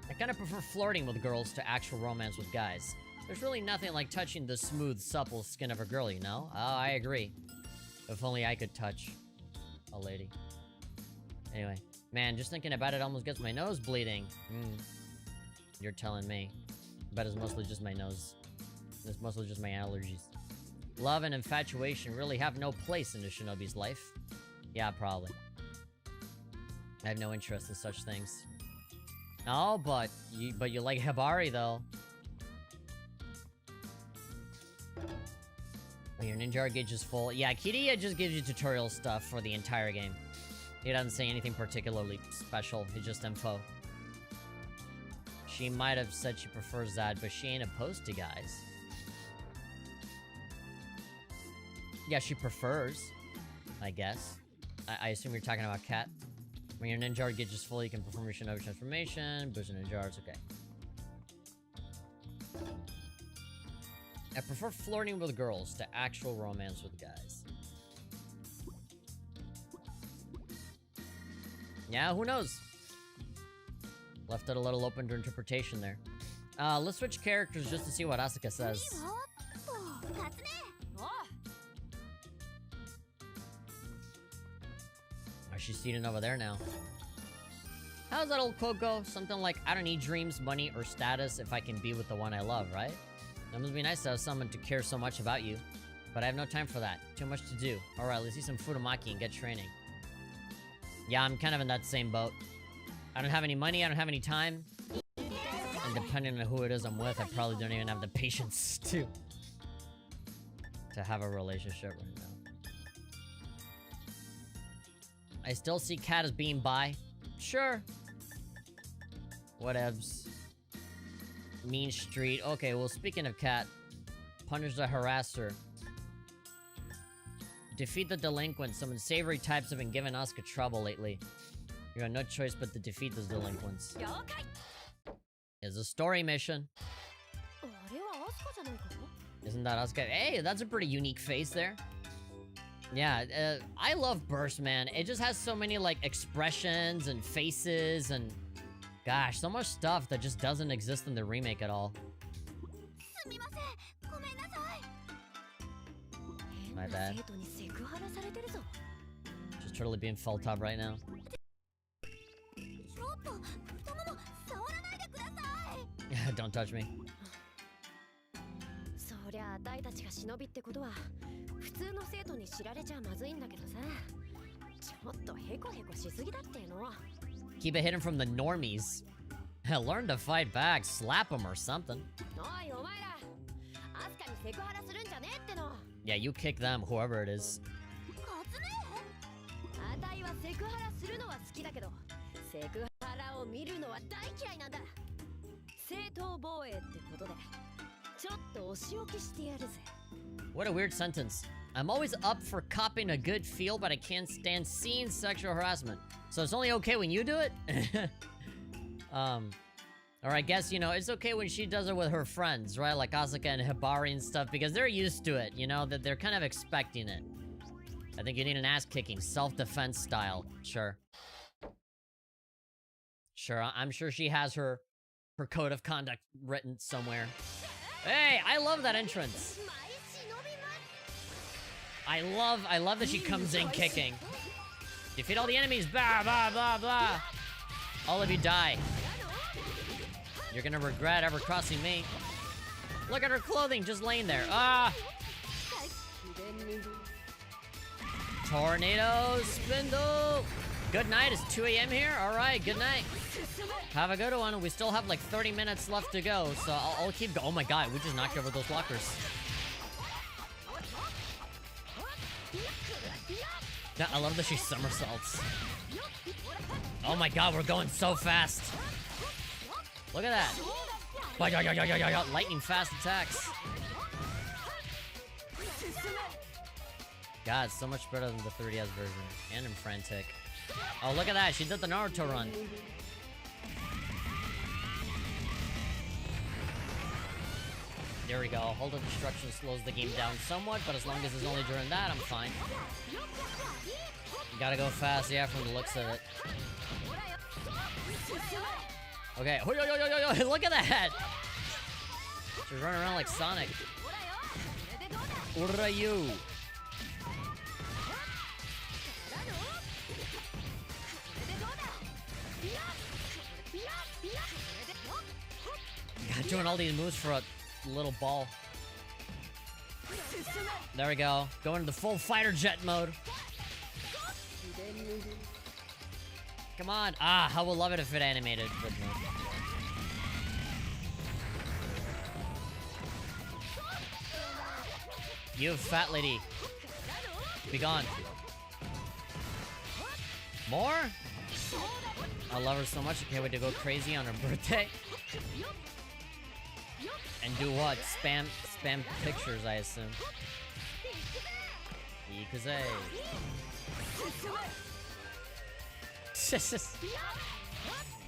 Speaker 1: I kind of prefer flirting with girls to actual romance with guys. There's really nothing like touching the smooth, supple skin of a girl, you know? Oh, I agree. If only I could touch a lady. Anyway. Man, just thinking about it almost gets my nose bleeding. You're telling me. But it's mostly just my nose. It's mostly just my allergies. Love and infatuation really have no place in a shinobi's life. Yeah, probably. I have no interest in such things. Oh, but you like Hibari, though. Your ninja gauge is full. Yeah, Kiriya just gives you tutorial stuff for the entire game. He doesn't say anything particularly special. It's just info. She might have said she prefers that, but she ain't opposed to guys. Yeah, she prefers, I guess. I assume you're talking about Cat. When your ninja gauge is full, you can perform your shinobi transformation. Boost your ninja arts, okay. I prefer flirting with girls to actual romance with guys. Yeah, who knows? Left it a little open to interpretation there. Let's switch characters just to see what Asuka says. Oh, she's seated over there now. How's that old quote go? Something like, I don't need dreams, money, or status if I can be with the one I love, right? It must be nice to have someone to care so much about you. But I have no time for that. Too much to do. Alright, let's see some Futamaki and get training. Yeah, I'm kind of in that same boat. I don't have any money, I don't have any time. And depending on who it is I'm with, I probably don't even have the patience to have a relationship right now. I still see Cat as being bi. Sure. Whatevs. Mean Street. Okay, well, speaking of Cat, punish the harasser. Defeat the delinquent. Some unsavory types have been giving Asuka trouble lately. You got no choice but to defeat those delinquents. It's a story mission. Isn't that Asuka? Hey, that's a pretty unique face there. Yeah, I love Burst, man. It just has so many, like, expressions and faces and... Gosh, so much stuff that just doesn't exist in the remake at all. My bad. Just totally being felt up right now. Don't touch me. Keep it hidden from the normies. Learn to fight back, slap them or something. Yeah, you kick them, whoever it is. What a weird sentence. I'm always up for copping a good feel, but I can't stand seeing sexual harassment. So it's only okay when you do it? Or I guess, you know, it's okay when she does it with her friends, right? Like Asuka and Hibari and stuff, because they're used to it, you know? That they're kind of expecting it. I think you need an ass-kicking, self-defense style. Sure. Sure, I'm sure she has her code of conduct written somewhere. Hey, I love that entrance. I love that she comes in kicking. Defeat all the enemies, blah, blah, blah, blah. All of you die. You're gonna regret ever crossing me. Look at her clothing just laying there. Ah! Tornado Spindle! Good night, it's 2 AM here? Alright, good night. Have a good one. We still have like 30 minutes left to go, so I'll keep going. Oh my god, we just knocked over those blockers. I love that she somersaults. Oh my god, we're going so fast. Look at that. Lightning fast attacks. God, so much better than the 3DS version. And in Frantic. Oh, look at that. She did the Naruto run. There we go. Hold of destruction slows the game down somewhat, but as long as it's only during that, I'm fine. Gotta go fast, yeah, from the looks of it. Okay, look at that! She's running around like Sonic. Urayu! God, doing all these moves for a little ball. There we go. Going to the full fighter jet mode. Come on. Ah, I would love it if it animated. But no. You fat lady. Be gone. More? I love her so much. I can't wait to go crazy on her birthday. And do what? Spam pictures, I assume. Ikuze.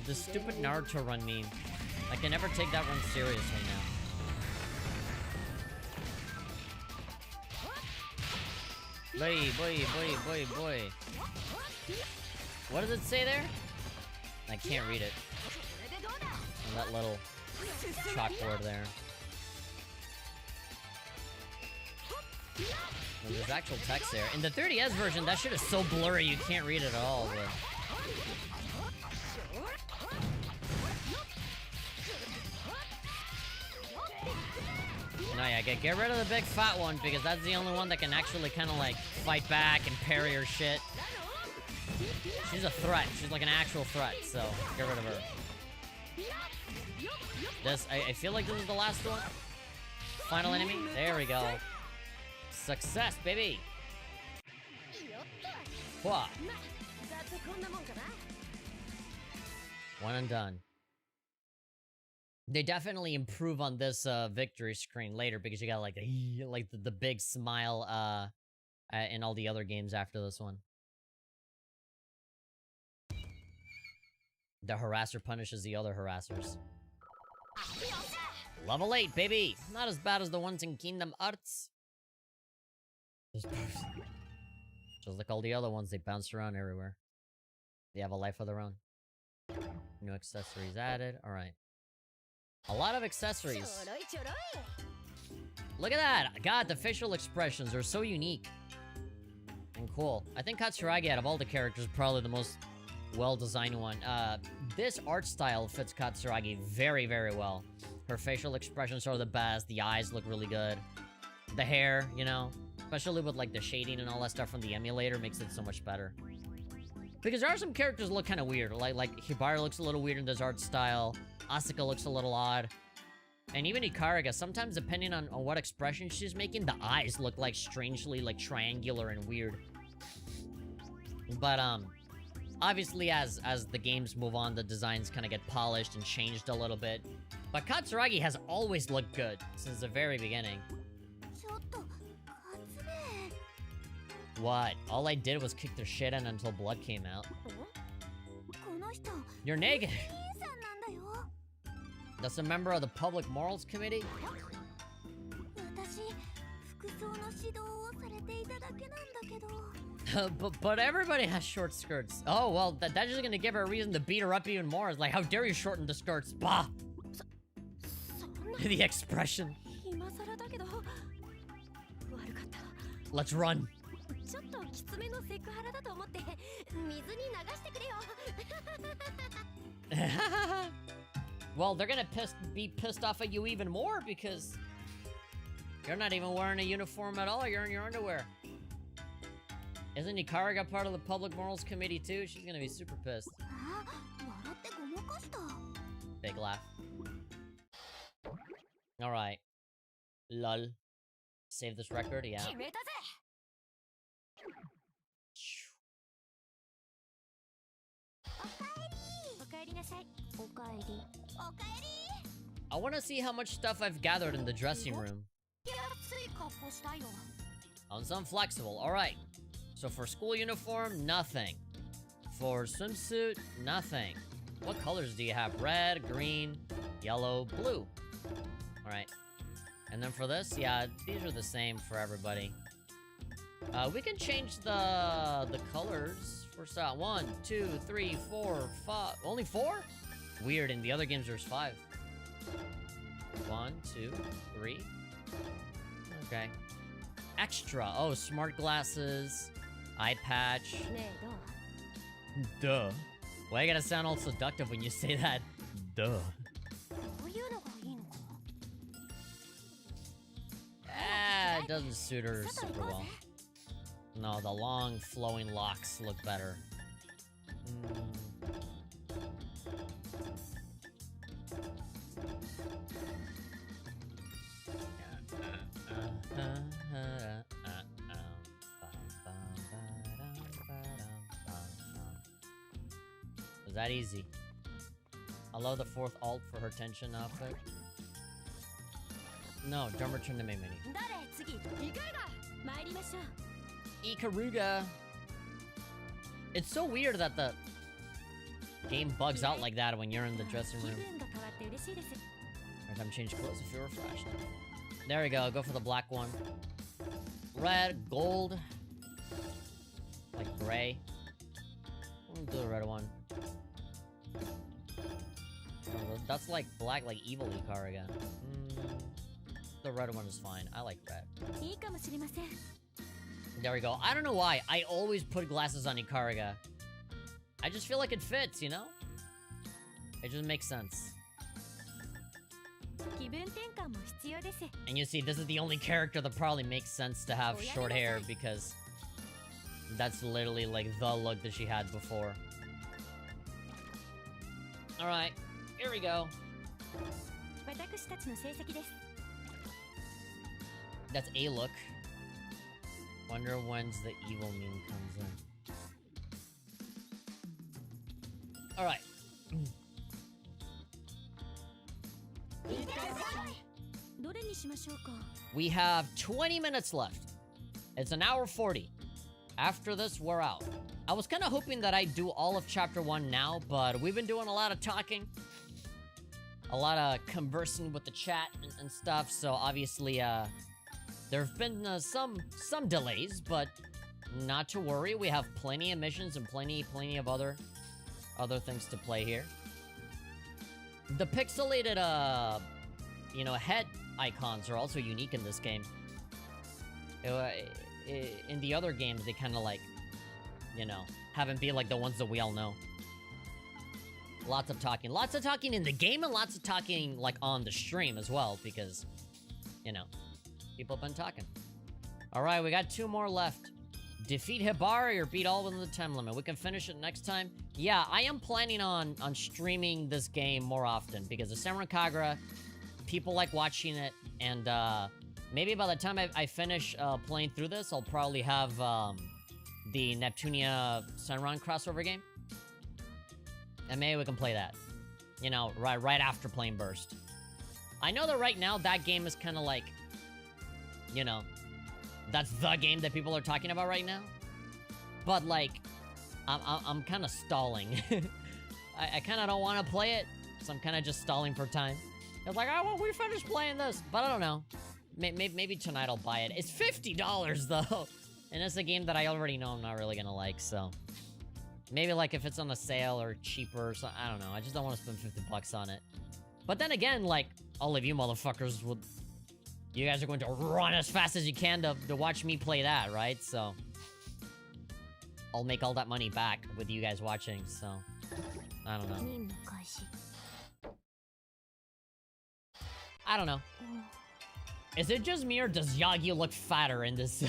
Speaker 1: The stupid Naruto run meme. I can never take that run seriously now. Boy. What does it say there? I can't read it. On that little chalkboard there. Well, there's actual text there. In the 30S version, that shit is so blurry you can't read it at all, but... No, yeah, get rid of the big fat one, because that's the only one that can actually kind of, like, fight back and parry her shit. She's a threat. She's like an actual threat, so get rid of her. I feel like this is the last one. Final enemy? There we go. Success, baby! Whoa. One and done. They definitely improve on this victory screen later because you got like the big smile in all the other games after this one. The harasser punishes the other harassers. Level 8, baby! Not as bad as the ones in Kingdom Hearts. Just like all the other ones, they bounce around everywhere. They have a life of their own. New accessories added. Alright. A lot of accessories. Look at that! God, the facial expressions are so unique. And cool. I think Katsuragi, out of all the characters, is probably the most well-designed one. This art style fits Katsuragi very, very well. Her facial expressions are the best. The eyes look really good. The hair, you know. Especially with, like, the shading and all that stuff from the emulator makes it so much better. Because there are some characters that look kind of weird. Like Hibari looks a little weird in this art style. Asuka looks a little odd. And even Icarus, sometimes depending on what expression she's making, the eyes look like strangely, like, triangular and weird. But, obviously, as the games move on, the designs kind of get polished and changed a little bit. But Katsuragi has always looked good since the very beginning. What? All I did was kick their shit in until blood came out. You're naked! That's a member of the Public Morals Committee? But everybody has short skirts. Oh, well, that's just gonna give her a reason to beat her up even more. It's like, how dare you shorten the skirts? Bah! The expression. Let's run. Well, they're gonna be pissed off at you even more because you're not even wearing a uniform at all. You're in your underwear. Isn't Icarus part of the Public Morals Committee too? She's gonna be super pissed. Big laugh. Alright. Lol. Save this record? Yeah. I want to see how much stuff I've gathered in the dressing room. On some flexible, alright. So for school uniform, nothing. For swimsuit, nothing. What colors do you have? Red, green, yellow, blue. Alright. And then for this, yeah, these are the same for everybody. We can change the colors for style. 1, 2, 3, 4, 5. Only 4? Weird. In the other games, there's 5. 1, 2, 3. Okay. Extra. Oh, smart glasses, eye patch. Duh. Why you gotta sound all seductive when you say that? Duh. It doesn't suit her super well. No, the long flowing locks look better. Was that easy? I love the 4th alt for her tension outfit. No, don't return to main menu. Ikaruga. It's so weird that the game bugs out like that when you're in the dressing room. Every time change clothes if you're refreshed. There we go, go for the black one. Red, gold. Like gray. We'll do the red one. Oh, that's like black, like evil Ikaruga. The red one is fine. I like red. There we go. I don't know why. I always put glasses on Ikaruga. I just feel like it fits, you know? It just makes sense. And you see, this is the only character that probably makes sense to have short hair because that's literally like the look that she had before. Alright, here we go. That's a look. Wonder when's the evil meme comes in. Alright. We have 20 minutes left. It's an hour 40. After this, we're out. I was kind of hoping that I'd do all of chapter 1 now, but we've been doing a lot of talking. A lot of conversing with the chat and stuff, so obviously, there have been some delays, but not to worry. We have plenty of missions and plenty of other things to play here. The pixelated, you know, head icons are also unique in this game. In the other games, they kind of like, you know, haven't been like the ones that we all know. Lots of talking in the game and lots of talking like on the stream as well, because, you know, people have been talking. Alright, we got 2 more left. Defeat Hibari or beat all within the time limit. We can finish it next time. Yeah, I am planning on streaming this game more often because of Senran Kagura. People like watching it, and maybe by the time I finish playing through this, I'll probably have the Neptunia Senran crossover game. And maybe we can play that. You know, right after playing Burst. I know that right now that game is kind of like, you know, that's the game that people are talking about right now. But like, I'm kind of stalling. I kind of don't want to play it, so I'm kind of just stalling for time. It's like, oh, well, we finished playing this, but I don't know. Maybe tonight I'll buy it. It's $50 though, and it's a game that I already know I'm not really gonna like. So maybe like if it's on a sale or cheaper, or so I don't know. I just don't want to spend $50 on it. But then again, like all of you motherfuckers would. You guys are going to run as fast as you can to watch me play that, right? So I'll make all that money back with you guys watching, so I don't know. I don't know. Is it just me or does Yagi look fatter in this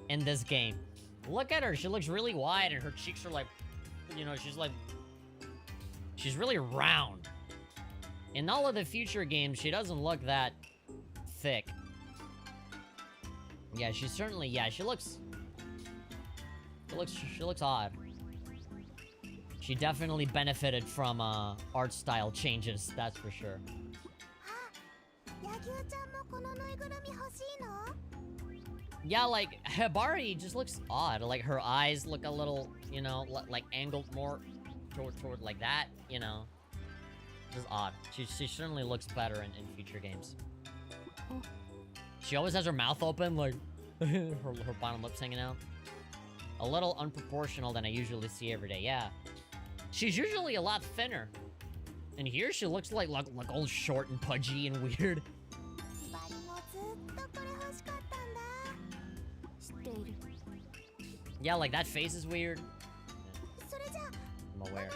Speaker 1: in this game? Look at her, she looks really wide and her cheeks are like, you know, she's really round. In all of the future games, she doesn't look that thick. Yeah, she's certainly, yeah, she looks odd. She definitely benefited from art style changes, that's for sure. Yeah, like Hibari just looks odd. Like her eyes look a little, you know, like angled more toward like that, you know. Just odd. She certainly looks better in future games. She always has her mouth open, like, her bottom lip's hanging out. A little unproportional than I usually see every day. Yeah. She's usually a lot thinner. And here she looks like all short and pudgy and weird. Yeah, like that face is weird. I'm aware.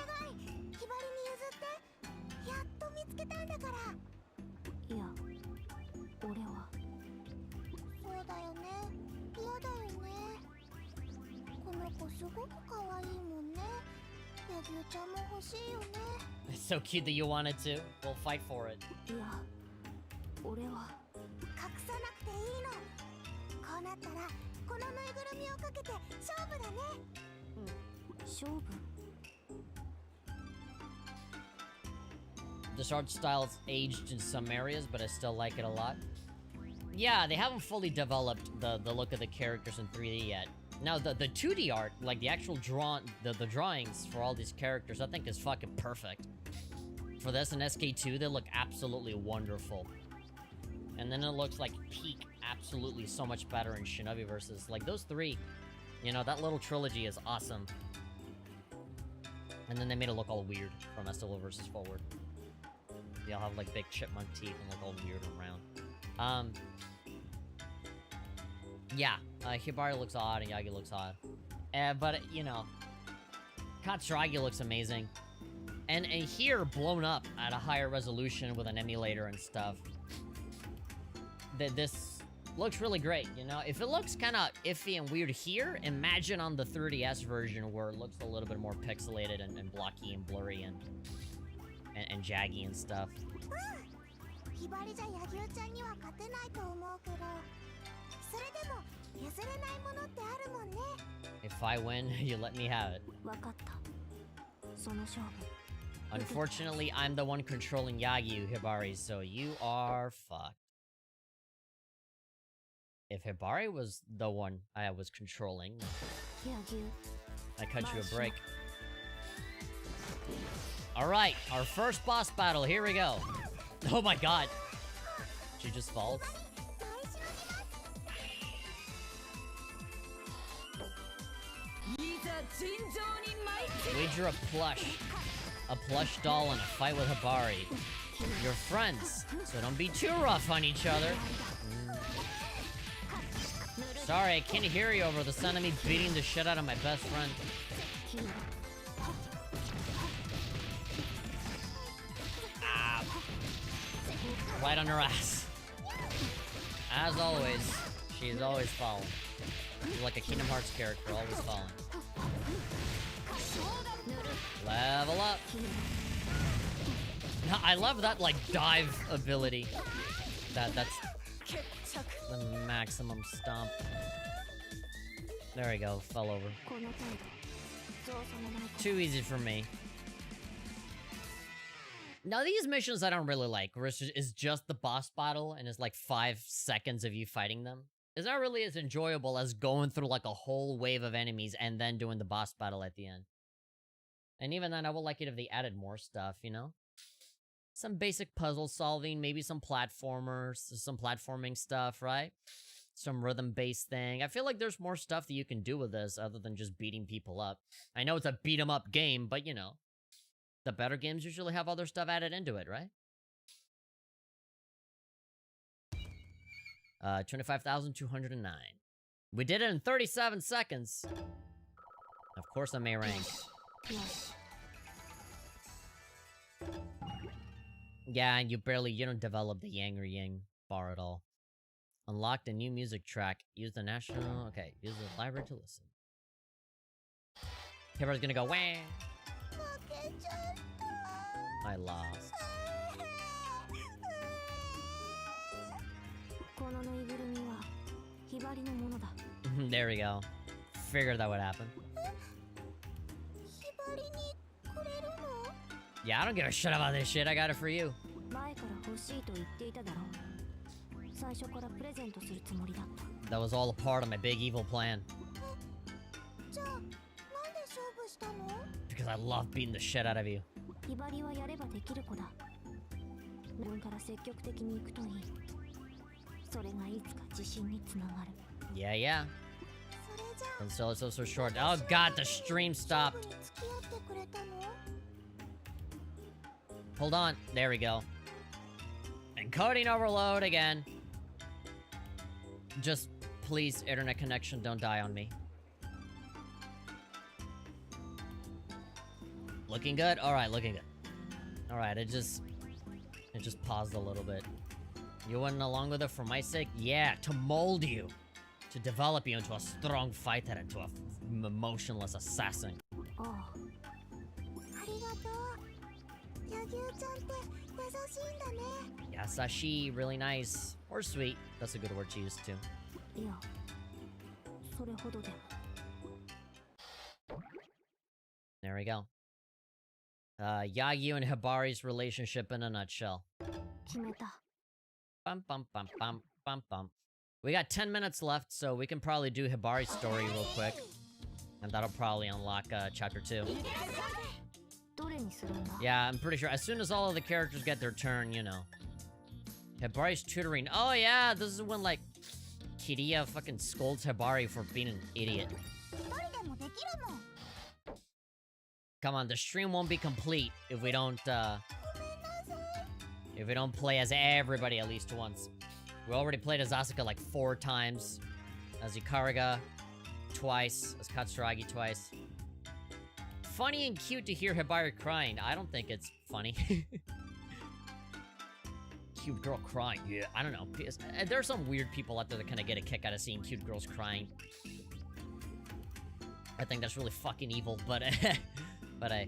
Speaker 1: It's so cute that you wanted to. We'll fight for it. This art style's aged in some areas, but I still like it a lot. Yeah, they haven't fully developed the look of the characters in 3D yet. Now, the 2D art, like the actual the drawings for all these characters, I think is fucking perfect. For this and SK2, they look absolutely wonderful. And then it looks like peak absolutely so much better in Shinobi versus, like, those three. You know, that little trilogy is awesome. And then they made it look all weird from SLO versus Forward. They all have, like, big chipmunk teeth and look all weird and round. Yeah, Hibari looks odd and Yagi looks odd. But, you know, Katsuragi looks amazing. And here, blown up at a higher resolution with an emulator and stuff. This looks really great, you know? If it looks kind of iffy and weird here, imagine on the 3DS version where it looks a little bit more pixelated and blocky and blurry and jaggy and stuff. If I win, you let me have it. Unfortunately, I'm the one controlling Yagi, Hibari, so you are fucked. If Hibari was the one I was controlling, I cut you a break. Alright, our first boss battle, here we go. Oh my god. She just falls. We drew a plush doll in a fight with Hibari. You're friends, so don't be too rough on each other. Sorry, I can't hear you over the sound of me beating the shit out of my best friend. Ah. Right on her ass. As always, she's always falling. She's like a Kingdom Hearts character, always falling. Level up. I love that, like, dive ability. That's the maximum stomp. There we go, fell over. Too easy for me. Now, these missions I don't really like, where it's just the boss battle and it's like 5 seconds of you fighting them. It's not really as enjoyable as going through like a whole wave of enemies and then doing the boss battle at the end. And even then, I would like it if they added more stuff, you know? Some basic puzzle solving, maybe some platformers, some platforming stuff, right? Some rhythm-based thing. I feel like there's more stuff that you can do with this other than just beating people up. I know it's a beat-em-up game, but you know, the better games usually have other stuff added into it, right? 25,209. We did it in 37 seconds. Of course I'm A rank. Yeah, and you don't develop the yang or yang bar at all. Unlocked a new music track. Use the national... Okay, use the library to listen. Hibari's gonna go, wah! I lost. There we go. Figured that would happen. Yeah, I don't give a shit about this shit. I got it for you. That was all a part of my big evil plan. Because I love beating the shit out of you. Yeah, yeah.
Speaker 3: それじゃ
Speaker 1: And so it's so short. Oh god, the stream
Speaker 3: 勝
Speaker 1: stopped.
Speaker 3: 負に付き合ってくれたの？
Speaker 1: Hold on. There we go. Encoding overload again. Just please, internet connection, don't die on me. Looking good? Alright, looking good. Alright, it just paused a little bit. You went along with it for my sake? Yeah, to mold you. To develop you into a strong fighter, into a emotionless assassin.
Speaker 3: ああ、ありがとう。柳生ちゃんって優しいんだね。
Speaker 1: Yasashi, really nice. Or sweet. That's a good word to use too.
Speaker 3: いや、それほどでも。
Speaker 1: There we go. Yagyu and Hibari's relationship in a nutshell.
Speaker 3: 決めた。
Speaker 1: Bum bum bum bum bum bum. We got 10 minutes left, so we can probably do Hibari's story real quick. And that'll probably unlock chapter 2.
Speaker 3: どれにするんだ？
Speaker 1: Yeah, I'm pretty sure as soon as all of the characters get their turn, you know. Hibari's tutoring. Oh yeah, this is when like Kiriya fucking scolds Hibari for being an idiot.
Speaker 3: 一人でもできるもん。
Speaker 1: Come on, the stream won't be complete if we don't play as everybody at least once. We already played as Asuka like 4 times, as Ikariga twice, as Katsuragi twice. Funny and cute to hear Hibari crying. I don't think it's funny. Cute girl crying. Yeah, I don't know. There are some weird people out there that kind of get a kick out of seeing cute girls crying. I think that's really fucking evil, but but I...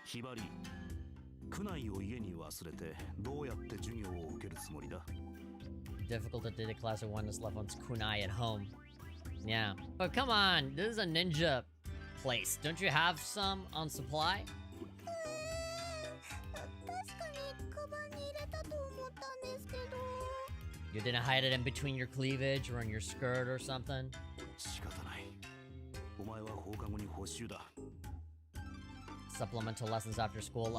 Speaker 5: Hibari, 区内を家に忘れてどうやって授業を受けるつもりだ?
Speaker 1: Difficult to take a class of one that's left one's kunai at home. Yeah. But come on, this is a ninja place. Don't you have some on supply?
Speaker 3: 確かにカバンに入れたと思ったんですけど。
Speaker 1: You didn't hide it in between your cleavage or in your skirt or something?
Speaker 5: 仕方ない。お前は放課後に補習だ。
Speaker 1: Supplemental lessons after school.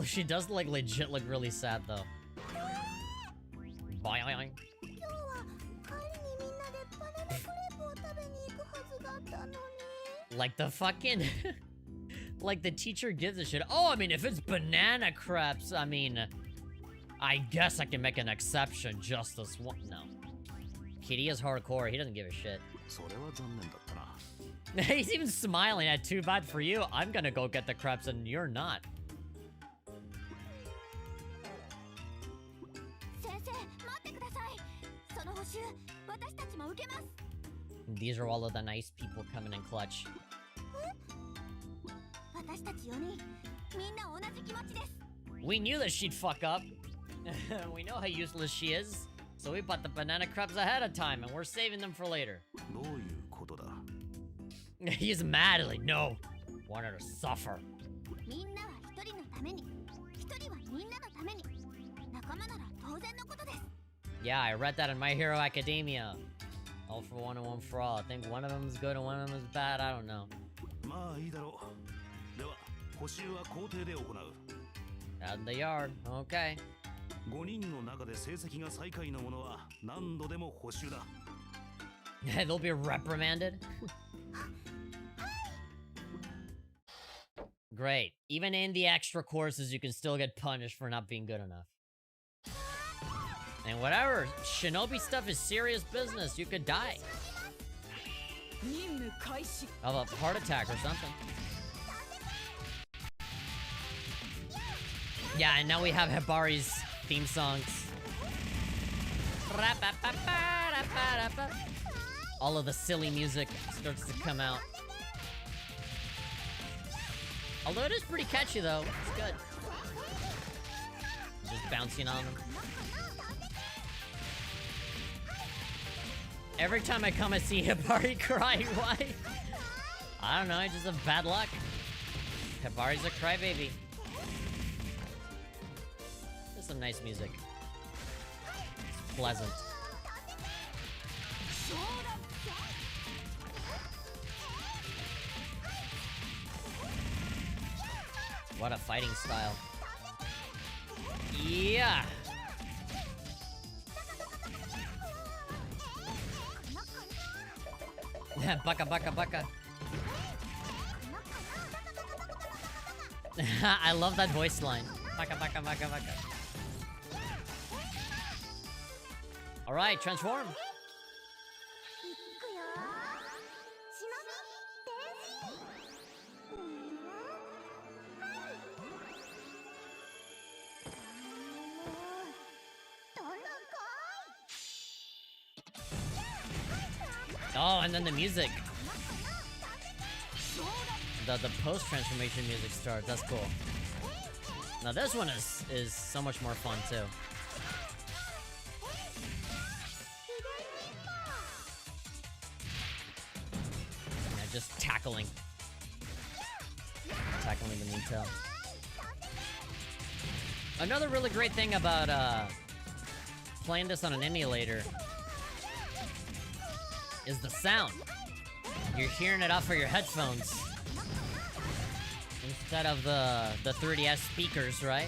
Speaker 1: She does like legit look really sad though. Boing.
Speaker 3: 今日は帰りにみんなでバナナクレープを食べに行くはずだったのに。
Speaker 1: Like the fucking... like the teacher gives a shit. Oh, I mean, if it's banana crepes, I mean... I guess I can make an exception just this one. No. Kitty is hardcore. He doesn't give a shit.
Speaker 5: それは残念だったな。
Speaker 1: He's even smiling at too bad for you. I'm gonna go get the crepes and you're not.
Speaker 3: 先生、待ってください。その補習、私たちも受けます。
Speaker 1: These are all of the nice people coming in clutch.
Speaker 3: 私たち4人、みんな同じ気持ちです。
Speaker 1: We knew that she'd fuck up. We know how useless she is. So we bought the banana crepes ahead of time and we're saving them for later.
Speaker 5: どういうことだ?
Speaker 1: He's mad, like, no. Want her to suffer.
Speaker 3: みんなは一人のために、一人はみんなのために。仲間なら当然のことです。
Speaker 1: Yeah, I read that in My Hero Academia. All for one and one for all. I think one of them is good and one of them is bad. I don't know.
Speaker 5: まあいいだろう。では、補習は校庭で行う。
Speaker 1: Out in the yard. Okay.
Speaker 5: 5人の中で成績が最下位の者は何度でも補習だ。
Speaker 1: They'll be reprimanded. Great. Even in the extra courses, you can still get punished for not being good enough. And whatever, shinobi stuff is serious business. You could die. Of a heart attack or something. Yeah, and now we have Hibari's theme songs. All of the silly music starts to come out. Although it is pretty catchy though, it's good. Just bouncing on them. Every time I come, I see Hibari cry. Why? I don't know, I just have bad luck. Hibari's a crybaby. There's some nice music. It's pleasant. What a fighting style. Yeah! Baka baka baka. I love that voice line. Baka baka baka baka. Alright, transform.
Speaker 3: いくよ忍び天使どんどん来い
Speaker 1: Oh, and then the music. The post transformation music starts. That's cool. Now this one is so much more fun too. Yeah, just tackling the Nintendo. Another really great thing about playing this on an emulator is the sound. You're hearing it off of your headphones instead of the 3DS speakers, right?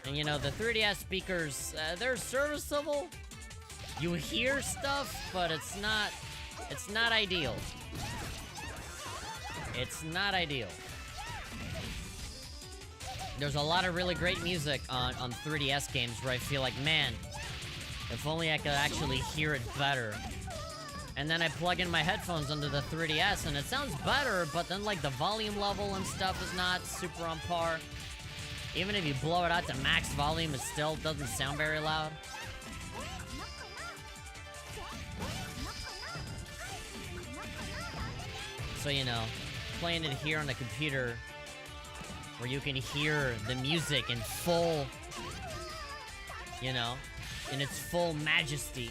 Speaker 1: And you know, the 3DS speakers, they're serviceable. You hear stuff, but it's not ideal. It's not ideal. There's a lot of really great music on 3DS games where I feel like, man, if only I could actually hear it better. And then I plug in my headphones under the 3DS and it sounds better, but then like the volume level and stuff is not super on par. Even if you blow it out to max volume, it still doesn't sound very loud. So, you know, playing it here on the computer where you can hear the music in full, you know, in its full majesty.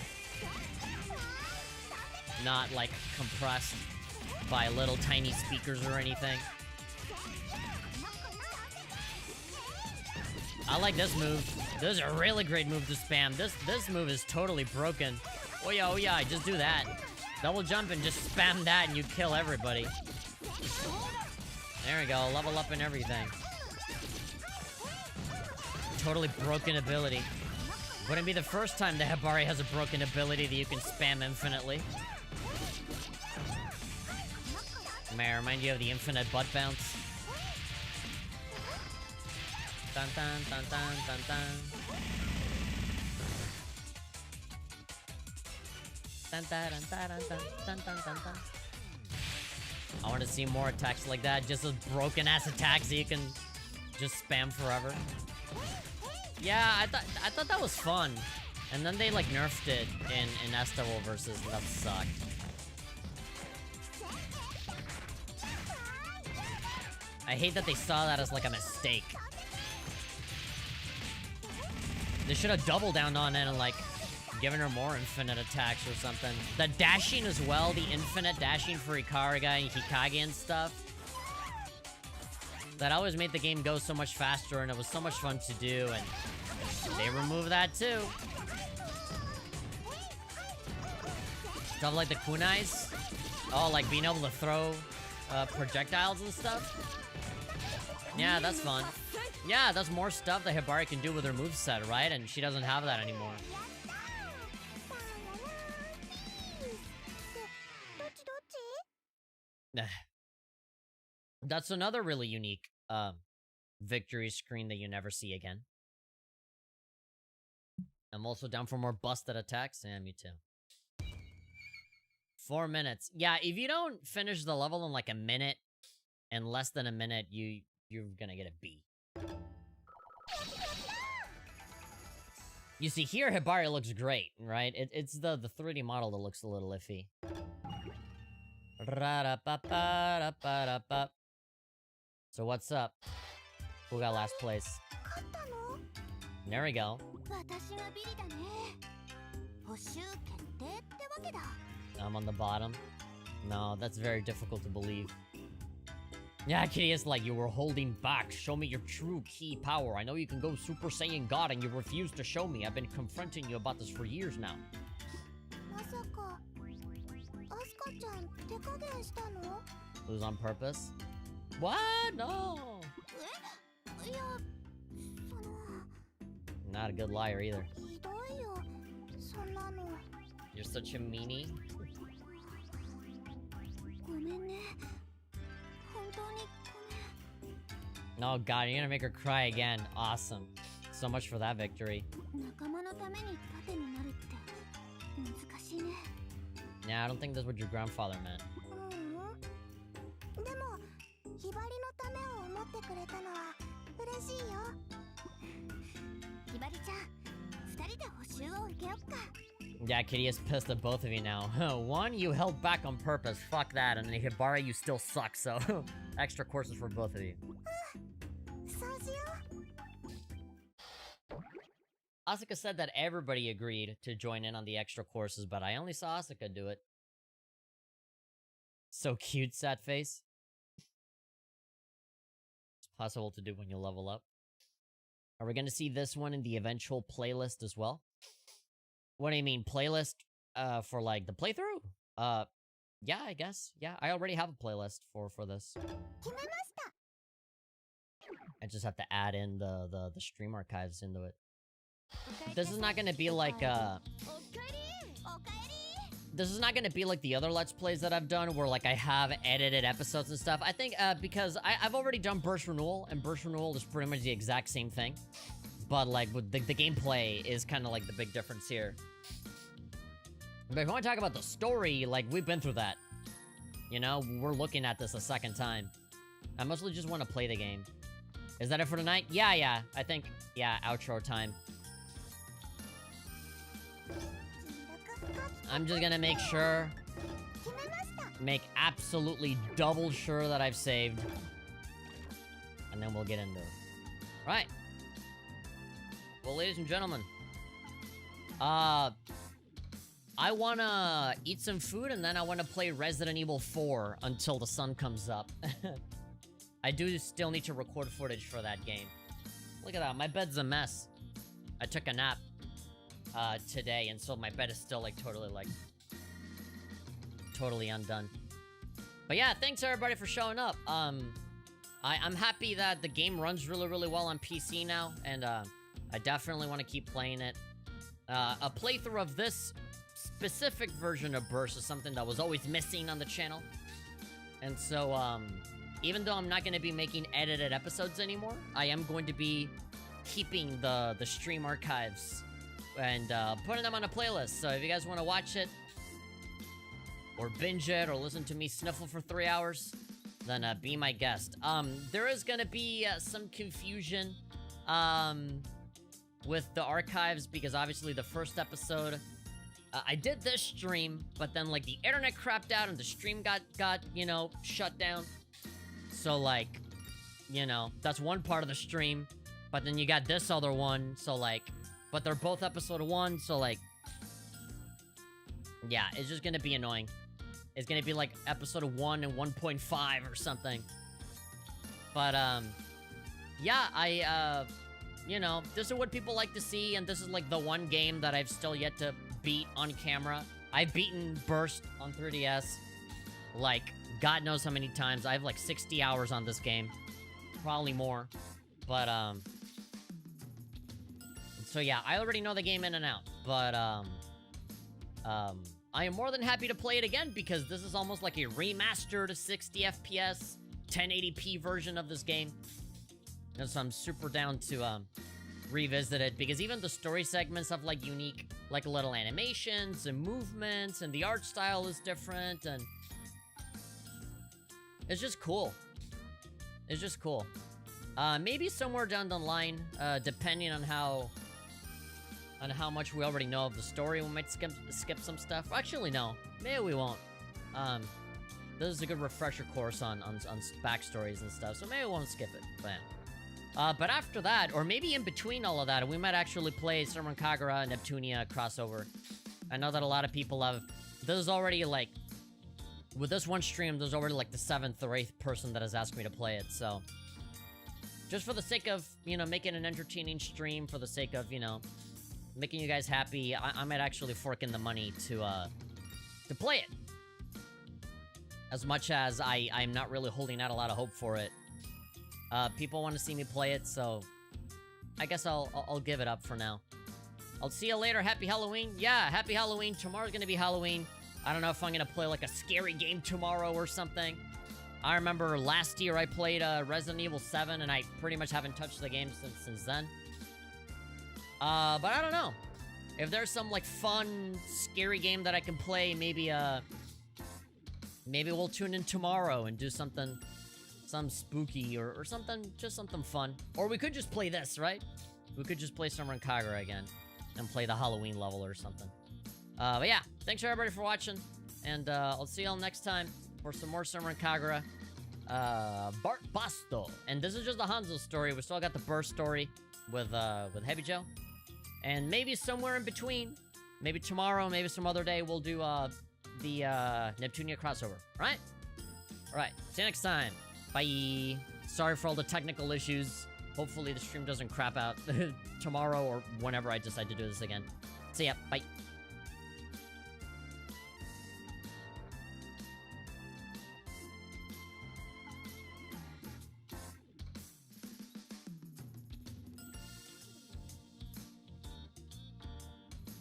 Speaker 1: Not like compressed by little tiny speakers or anything. I like this move. This is a really great move to spam. This move is totally broken. Oh yeah, just do that. Double jump and just spam that and you kill everybody. There we go, level up and everything. Totally broken ability. Wouldn't be the first time the Hibari has a broken ability that you can spam infinitely. May I remind you of the infinite butt bounce? Dun dun dun dun dun dun. Dun dun dun dun dun dun dun dun dun. I want to see more attacks like that, just those broken ass attacks that you can just spam forever. Yeah, I thought that was fun. And then they like nerfed it in S-Double versus, and that sucked. I hate that they saw that as like a mistake. They should have doubled down on it and like given her more infinite attacks or something. The dashing as well, the infinite dashing for Icarus and Hikage and stuff. That always made the game go so much faster and it was so much fun to do, and they removed that too. Stuff like the kunais. Oh, like being able to throw projectiles and stuff. Yeah, that's fun. Yeah, that's more stuff that Hibari can do with her moveset, right? And she doesn't have that anymore. That's another really unique victory screen that you never see again. I'm also down for more busted attacks. Yeah, me too. 4 minutes. Yeah, if you don't finish the level in like a minute, and less than a minute, you're gonna get a B. You see, here Hibari looks great, right? It's the 3D model that looks a little iffy. So what's up? Who got last place? There we go. I'm on the bottom. No, that's very difficult to believe. Yeah, Kitty is like, you were holding back. Show me your true key power. I know you can go Super Saiyan God and you refuse to show me. I've been confronting you about this for years now. Lose on purpose? What? No! Not a good liar either. You're such a meanie.
Speaker 3: めんね。本当にごめん。
Speaker 1: Oh god, you're gonna make her cry again. Awesome. So much for that victory.
Speaker 3: 仲間のために盾になるって難しいね。
Speaker 1: Yeah, I don't think that's what your grandfather meant.
Speaker 3: でもひばりのためを思ってくれたのは嬉しいよ。ひばりちゃん、2人で補習を受けよっか。
Speaker 1: Yeah, Kitty is pissed at both of you now. One, you held back on purpose. Fuck that. And then Hibari, you still suck, so extra courses for both of you.
Speaker 3: そうしよう。
Speaker 1: Asuka said that everybody agreed to join in on the extra courses, but I only saw Asuka do it. So cute, sad face. It's possible to do when you level up. Are we gonna see this one in the eventual playlist as well? What do you mean, playlist? For like the playthrough? Yeah, I guess. Yeah, I already have a playlist for this.
Speaker 3: 決めました。
Speaker 1: I just have to add in the stream archives into it. This is not gonna be like,
Speaker 3: おかえり。おかえり。
Speaker 1: this is not gonna be like the other Let's Plays that I've done where like I have edited episodes and stuff. I think, because I've already done Burst Renewal, and Burst Renewal is pretty much the exact same thing. But like, with the gameplay is kind of like the big difference here. But if you want to talk about the story, like, we've been through that. You know, we're looking at this a second time. I mostly just want to play the game. Is that it for tonight? Yeah, I think, yeah, outro time. I'm just gonna make sure,
Speaker 3: 決めました。
Speaker 1: make absolutely double sure that I've saved. And then we'll get into it. Right. Well, ladies and gentlemen, I wanna eat some food and then I wanna play Resident Evil 4 until the sun comes up. I do still need to record footage for that game. Look at that, my bed's a mess. I took a nap today, and so my bed is still like totally undone. But yeah, thanks everybody for showing up. I'm happy that the game runs really well on PC now, and I definitely want to keep playing it. A playthrough of this specific version of Burst is something that was always missing on the channel. And so, even though I'm not going to be making edited episodes anymore, I am going to be keeping the stream archives and putting them on a playlist. So if you guys want to watch it, or binge it, or listen to me sniffle for 3 hours, then be my guest. There is going to be some confusion with the archives, because obviously the first episode, I did this stream, but then like the internet crapped out and the stream got you know, shut down. So like, you know, that's one part of the stream, but then you got this other one, so like, but they're both episode 1, so like, yeah, it's just gonna be annoying. It's gonna be like episode 1 and 1.5 or something. But yeah, you know, this is what people like to see, and this is like the one game that I've still yet to beat on camera. I've beaten Burst on 3DS, like, God knows how many times. I have like 60 hours on this game. Probably more. But, so yeah, I already know the game in and out. But, I am more than happy to play it again, because this is almost like a remastered 60 FPS, 1080p version of this game. And so I'm super down to, revisit it, because even the story segments have like unique, like little animations and movements, and the art style is different, and it's just cool. It's just cool. Maybe somewhere down the line, depending on how much we already know of the story, we might skip some stuff. Actually, no, maybe we won't. This is a good refresher course on backstories and stuff, so maybe we won't skip it. But after that, or maybe in between all of that, we might actually play Senran Kagura and Neptunia crossover. I know that a lot of people have... This is already, like... With this one stream, there's already, like, the 7th or 8th person that has asked me to play it, so... Just for the sake of, you know, making an entertaining stream, for the sake of, you know, making you guys happy, I might actually fork in the money to play it. As much as I'm not really holding out a lot of hope for it. People want to see me play it, so I guess I'll give it up for now. I'll see you later. Happy Halloween. Yeah, happy Halloween. Tomorrow's gonna be Halloween. I don't know if I'm gonna play like a scary game tomorrow or something. I remember last year I played Resident Evil 7 and I pretty much haven't touched the game since then. But I don't know. If there's some like fun, scary game that I can play, maybe we'll tune in tomorrow and do something spooky or something, just something fun. Or we could just play this, right? We could just play Senran Kagura again and play the Halloween level or something. But yeah, thanks everybody for watching, and I'll see y'all next time for some more Senran Kagura. Bart Basto. And this is just the Hanzo story. We still got the Burst story with Heavy Joe. And maybe somewhere in between, maybe tomorrow, maybe some other day, we'll do the Neptunia crossover. Right? Alright, see you next time. Bye. Sorry for all the technical issues. Hopefully the stream doesn't crap out tomorrow or whenever I decide to do this again. See ya. Bye.